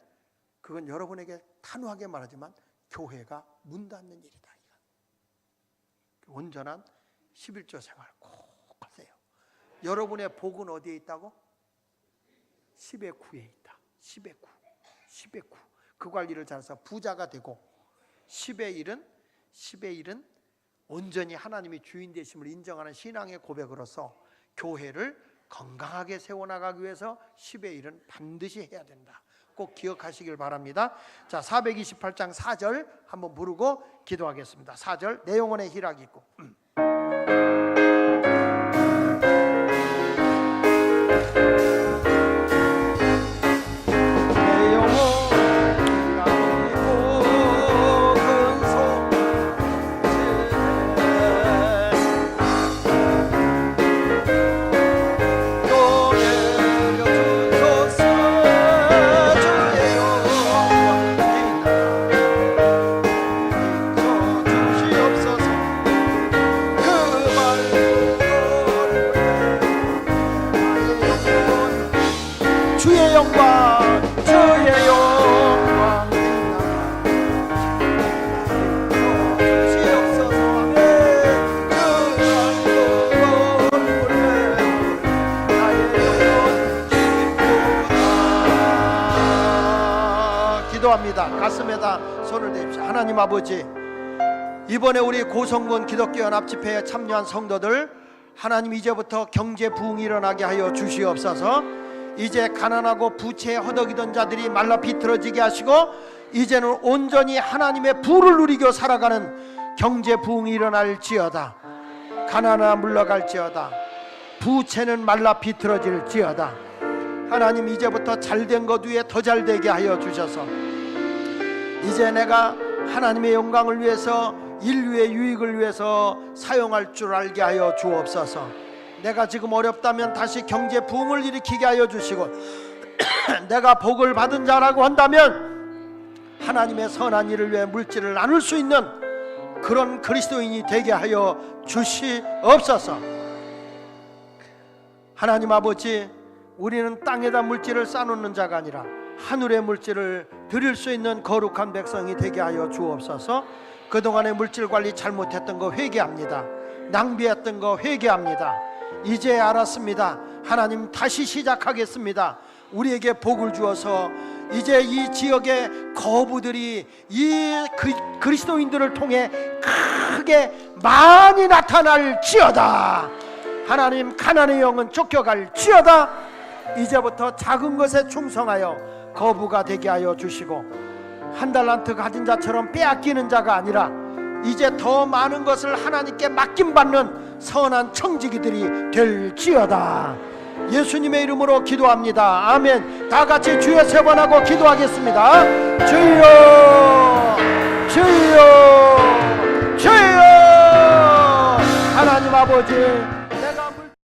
그건 여러분에게 단호하게 말하지만 교회가 문 닫는 일이다. 온전한 11조 생활 꼭 하세요. 여러분의 복은 어디에 있다고? 10의 9에 있다. 10의 9. 10의 9. 그 관리를 잘해서 부자가 되고, 10의 1은 온전히 하나님이 주인 되심을 인정하는 신앙의 고백으로서 교회를 건강하게 세워나가기 위해서 10의 1은 반드시 해야 된다. 꼭 기억하시길 바랍니다. 자, 428장 4절 한번 부르고 기도하겠습니다. 4절, 내 영혼의 희락이 있고 주의 영광 기도합니다. 가슴에다 손을 대십시오. 하나님 아버지, 이번에 우리 고성군 기독교연합집회에 참여한 성도들, 하나님 이제부터 경제 부흥이 일어나게 하여 주시옵소서. 이제 가난하고 부채에 허덕이던 자들이 말라 비틀어지게 하시고, 이제는 온전히 하나님의 부를 누리고 살아가는 경제 부흥이 일어날지어다. 가난은 물러갈지어다. 부채는 말라 비틀어질지어다. 하나님 이제부터 잘된 것 위에 더 잘되게 하여 주셔서, 이제 내가 하나님의 영광을 위해서, 인류의 유익을 위해서 사용할 줄 알게 하여 주옵소서. 내가 지금 어렵다면 다시 경제 부흥을 일으키게 하여 주시고, 내가 복을 받은 자라고 한다면 하나님의 선한 일을 위해 물질을 나눌 수 있는 그런 그리스도인이 되게 하여 주시옵소서. 하나님 아버지, 우리는 땅에다 물질을 쌓아놓는 자가 아니라 하늘의 물질을 드릴 수 있는 거룩한 백성이 되게 하여 주옵소서. 그동안의 물질 관리 잘못했던 거 회개합니다. 낭비했던 거 회개합니다. 이제 알았습니다. 하나님 다시 시작하겠습니다. 우리에게 복을 주어서 이제 이 지역의 거부들이 이 그리스도인들을 통해 크게 많이 나타날지어다. 하나님, 가난의 영은 쫓겨갈지어다. 이제부터 작은 것에 충성하여 거부가 되게 하여 주시고, 한 달란트 가진 자처럼 빼앗기는 자가 아니라 이제 더 많은 것을 하나님께 맡김받는 선한 청지기들이 될지어다. 예수님의 이름으로 기도합니다. 아멘. 다 같이 주여 세 번 하고 기도하겠습니다. 주여, 주여, 주여. 하나님 아버지,